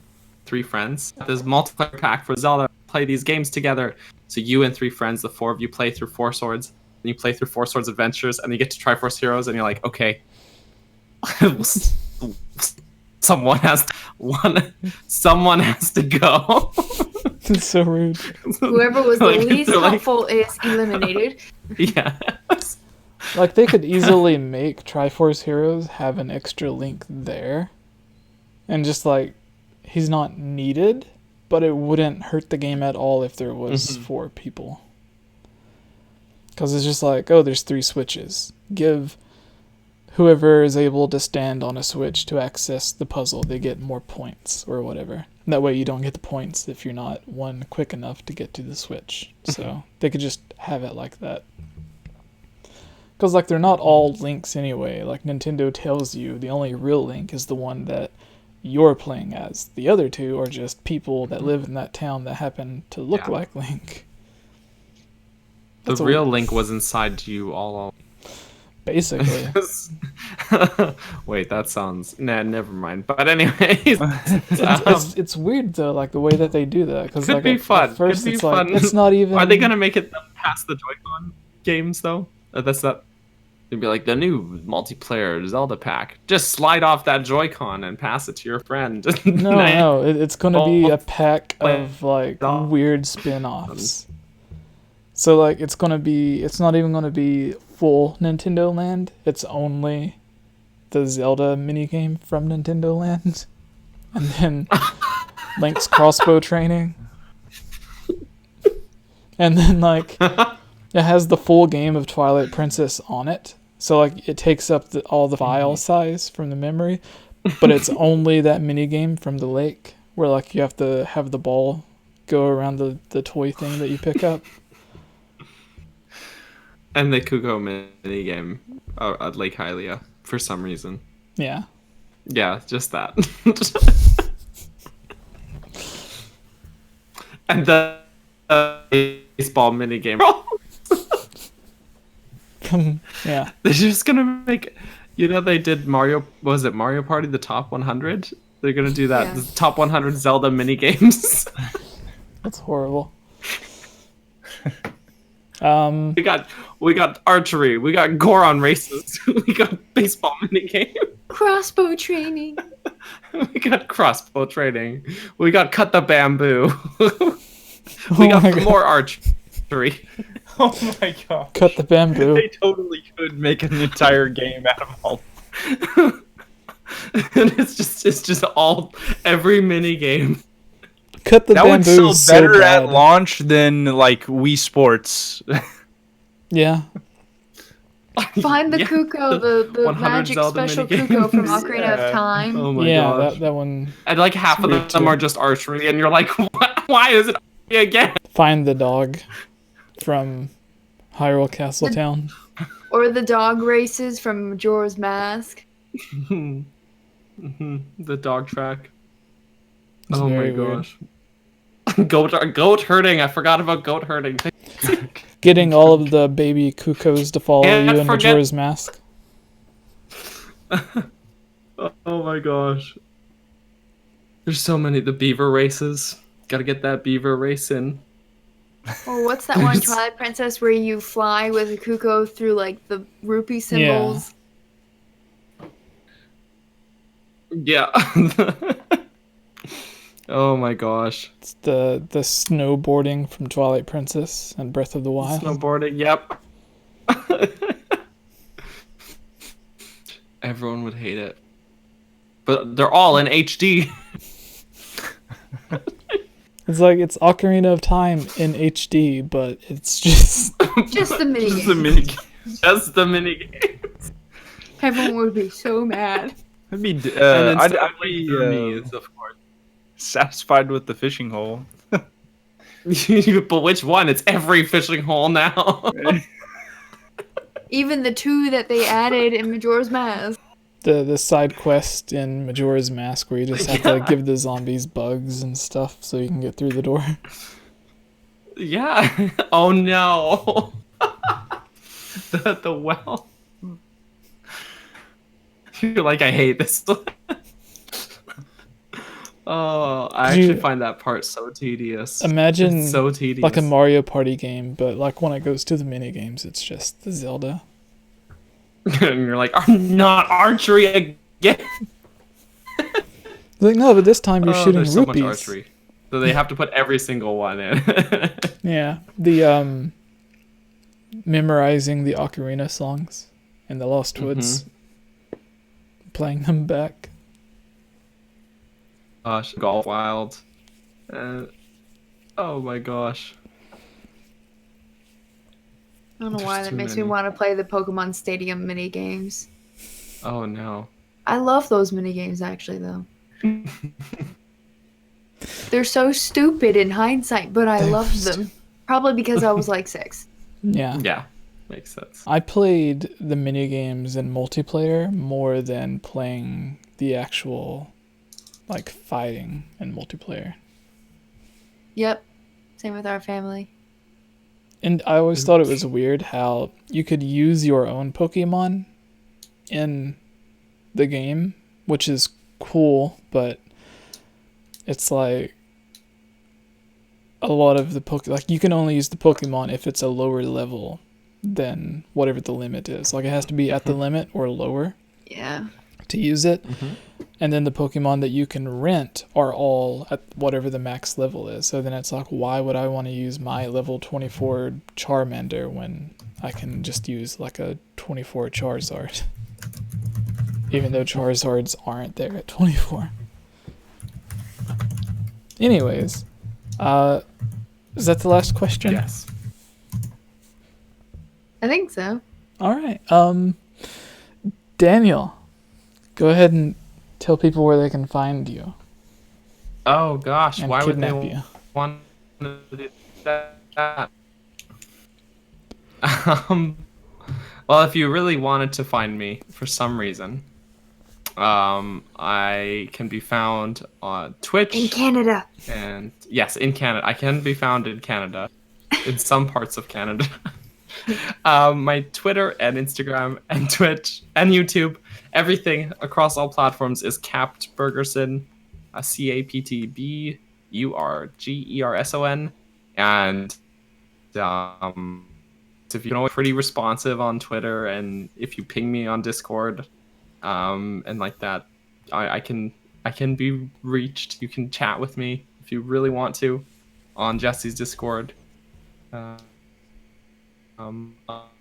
3 friends. There's multiplayer pack for Zelda. Play these games together. So you and 3 friends, the 4 of you play through Four Swords. And you play through Four Swords Adventures, and you get to Triforce Heroes, and you're like, okay. Someone has to go. it's so rude. Whoever was the Like, least they're like- helpful is eliminated. Yeah. Like they could easily make Triforce Heroes have an extra link there, and just like he's not needed, but it wouldn't hurt the game at all if there was 4 people. Because it's just like, oh, there's 3 switches. Give whoever is able to stand on a switch to access the puzzle, they get more points or whatever. That way you don't get the points if you're not one quick enough to get to the switch. So they could just have it like that. Because like they're not all links anyway. Like Nintendo tells you the only real link is the one that you're playing as. The other 2 are just people that live in that town that happen to look like Link. The That's a- real Link was inside you all. Basically. Wait, that sounds... Nah, never mind. But anyways... It's weird though, like the way that they do that. Cause Could like be at fun. first Could be it's like, fun. it's not even... Are they gonna make it past the Joy-Con games though? That's not. They'd be like the new multiplayer Zelda pack. Just slide off that Joy-Con and pass it to your friend. No, it's gonna be a pack Play- of like weird spin-offs. So like it's not even gonna be full Nintendo Land. It's only the Zelda minigame from Nintendo Land. And then Link's crossbow training. And then like it has the full game of Twilight Princess on it. So like it takes up all the file size from the memory, but it's only that minigame from the lake where like you have to have the ball go around the toy thing that you pick up. And the Kuko mini game at Lake Hylia for some reason. Yeah. Yeah, just that. And the baseball mini game. Yeah. They're just gonna make. They did Mario. Was it Mario Party? The top 100. They're gonna do that. Yeah. The top 100 Zelda mini games. That's horrible. We got archery. We got Goron races. We got baseball mini game. Crossbow training. We got crossbow training. We got cut the bamboo. Oh We got my God. more archery. Oh my god. Cut the bamboo. They totally could make an entire game out of all. And it's just all every mini game. Cut the That would bamboo. sell better bad. at launch than like Wii Sports. Yeah. Find the Yeah. Kuko, the 100 magic Zelda special minigames. Kuko from Ocarina Yeah. of Time. Oh my Yeah, gosh. that one. And like half of weird them too. are just archery, and you're like, why is it archery again? Find the dog from Hyrule Castle Town. Or the dog races from Majora's Mask. The dog track. It's Oh my very weird. gosh. Goat herding. I forgot about goat herding. Getting all of the baby Kukos to follow Can't you in forget- Majora's Mask. Oh my gosh. There's so many. The beaver races. Gotta get that beaver race in. Or what's that one Twilight Princess where you fly with a Kuko through like the rupee symbols? Yeah. Oh my gosh. It's the snowboarding from Twilight Princess and Breath of the Wild. Snowboarding, yep. Everyone would hate it. But they're all in HD. It's like it's Ocarina of Time in HD, but it's just Just the mini Just the mini Just the mini games. Everyone would be so mad. I'd be, And then I'd stuff be like Hermes, of course. satisfied with the fishing hole. But which one? It's every fishing hole now. Even the 2 that they added in Majora's Mask. The side quest in Majora's Mask where you just have to give the zombies bugs and stuff so you can get through the door. Yeah. Oh no. The well. You're like, I hate this. Oh, I actually find that part so tedious. Imagine it's so tedious. like a Mario Party game, but like when it goes to the mini games, it's just the Zelda. And you're like, I'm not archery again. Like, no, but this time you're shooting there's so rupees. much archery. So they have to put every single one in. Yeah, the memorizing the ocarina songs in the Lost Woods, playing them back. Gosh, Golf Wild. Oh my gosh. I don't know why There's that too makes me many. want to play the Pokemon Stadium mini games. Oh no. I love those mini games actually though. They're so stupid in hindsight, but I love them. Probably because I was like 6. Yeah. Yeah, makes sense. I played the mini games in multiplayer more than playing the actual like fighting in multiplayer. Yep. Same with our family. And I always thought it was weird how you could use your own Pokemon in the game, which is cool, but it's like a lot of the like you can only use the Pokemon if it's a lower level than whatever the limit is. Like it has to be at the limit or lower Yeah. to use it. And then the Pokemon that you can rent are all at whatever the max level is. So then it's like, why would I want to use my level 24 Charmander when I can just use like a 24 Charizard? Even though Charizards aren't there at 24. Anyways, is that the last question? Yes. I think so. All right. Daniel, go ahead and tell people where they can find you Oh gosh, and why would kidnap they you. want to do that? Well, if you really wanted to find me for some reason, I can be found on Twitch. In Canada. And yes, in Canada. I can be found in Canada, in some parts of Canada. My Twitter and Instagram and Twitch and YouTube, everything across all platforms is Capt Bergerson, CAPTBURGERSON, and if you know, pretty responsive on Twitter, and if you ping me on Discord, and like that, I can be reached. You can chat with me if you really want to on Jesse's Discord.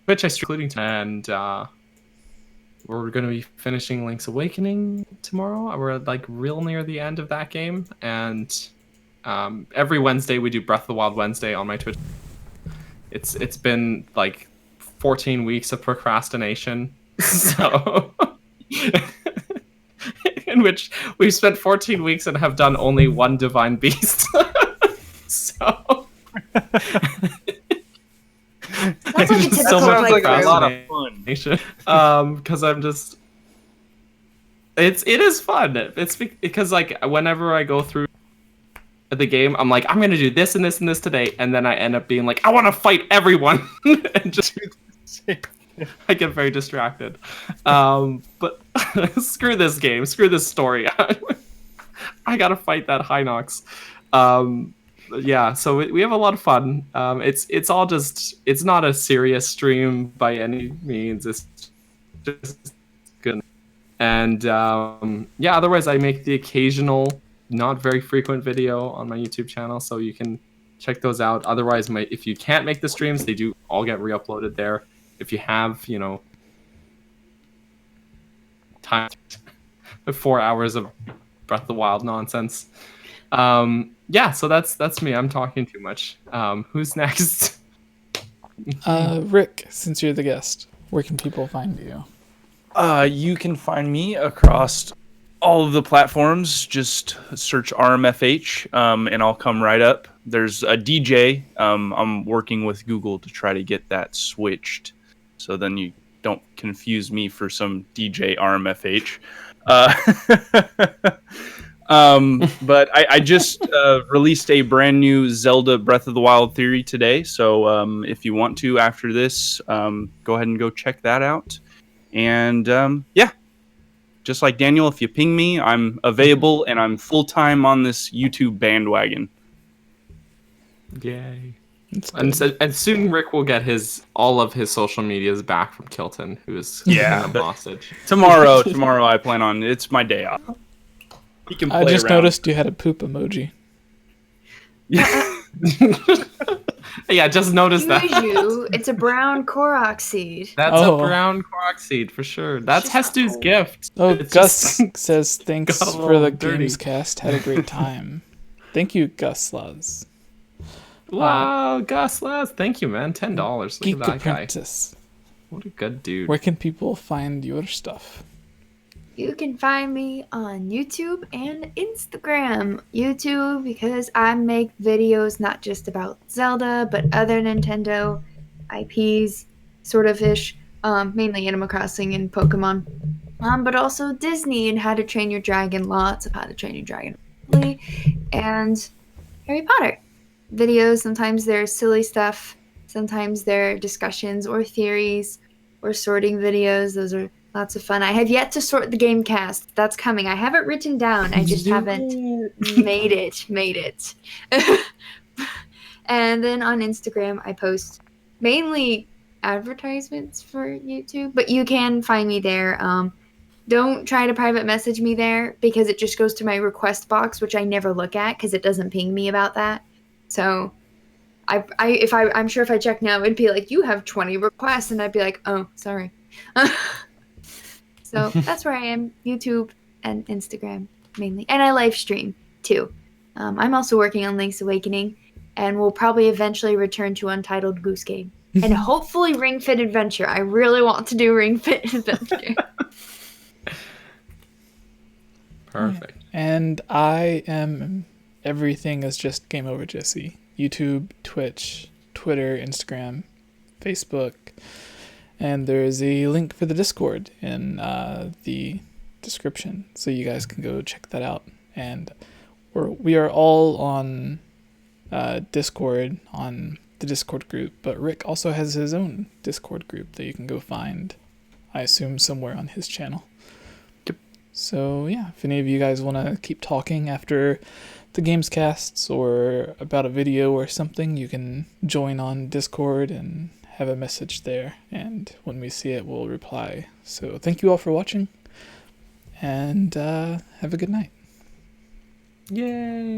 Which I stream, including and we're gonna be finishing Link's Awakening tomorrow. We're like real near the end of that game, and every Wednesday we do Breath of the Wild Wednesday on my Twitch. It's been like 14 weeks of procrastination, so in which we've spent 14 weeks and have done only one Divine Beast. So. That's like a typical Sounds like a playthrough. lot of fun. Because I'm just, it is fun. It's because like whenever I go through the game, I'm like, I'm gonna do this and this and this today, and then I end up being like, I want to fight everyone, and just I get very distracted. But screw this game, screw this story. I gotta fight that Hynox. Yeah, so we have a lot of fun. It's all just, it's not a serious stream by any means. It's just good. And yeah, otherwise I make the occasional, not very frequent video on my YouTube channel, so you can check those out. Otherwise, if you can't make the streams, they do all get re-uploaded there. If you have, you know, time, 4 hours of Breath of the Wild nonsense. Yeah, so that's me. I'm talking too much. Who's next? Rick, since you're the guest, where can people find you? You can find me across All of the platforms, just search RMFH, and I'll come right up. There's a DJ. I'm working with Google to try to get that switched, so then you don't confuse me for some DJ RMFH. But I just released a brand new Zelda Breath of the Wild theory today, so if you want to after this, go ahead and go check that out. And yeah. Just like Daniel, if you ping me, I'm available and I'm full-time on this YouTube bandwagon. Yay. And soon Rick will get all of his social medias back from Kilton, who is keeping him hostage. Tomorrow I plan on, it's my day off. He can play I just around. noticed you had a poop emoji. Yeah, just noticed that. It's a brown Korok seed. That's a brown Korok seed for sure. That's Hestu's gift. Oh, It's Gus just- says thanks got a for the little dirty. Gamescast. Had a great time. Thank you, Gus Luz. Wow, Gus Last. Thank you, man. $10. Look Geek at that guy. Apprentice. What a good dude. Where can people find your stuff? You can find me on YouTube and Instagram. YouTube, because I make videos not just about Zelda, but other Nintendo IPs, sort of ish, mainly Animal Crossing and Pokemon, but also Disney and How to Train Your Dragon, lots of How to Train Your Dragon, and Harry Potter videos. Sometimes they're silly stuff, sometimes they're discussions or theories or sorting videos. Those are lots of fun. I have yet to sort the Gamecast. That's coming. I have it written down. I just haven't made it. And then on Instagram, I post mainly advertisements for YouTube, but you can find me there. Don't try to private message me there because it just goes to my request box, which I never look at because it doesn't ping me about that. So I'm sure if I check now, it'd be like, you have 20 requests, and I'd be like, oh, sorry. So that's where I am, YouTube and Instagram mainly. And I live stream too. I'm also working on Link's Awakening, and we'll probably eventually return to Untitled Goose Game. And hopefully Ring Fit Adventure. I really want to do Ring Fit Adventure. Perfect. And I am everything is just Game Over Jesse. YouTube, Twitch, Twitter, Instagram, Facebook. And there is a link for the Discord in the description, so you guys can go check that out. And we are all on Discord, on the Discord group, but Rick also has his own Discord group that you can go find, I assume, somewhere on his channel. Yep. So yeah, if any of you guys want to keep talking after the Gamescasts or about a video or something, you can join on Discord and have a message there, and when we see it, we'll reply. So thank you all for watching, and have a good night. Yay!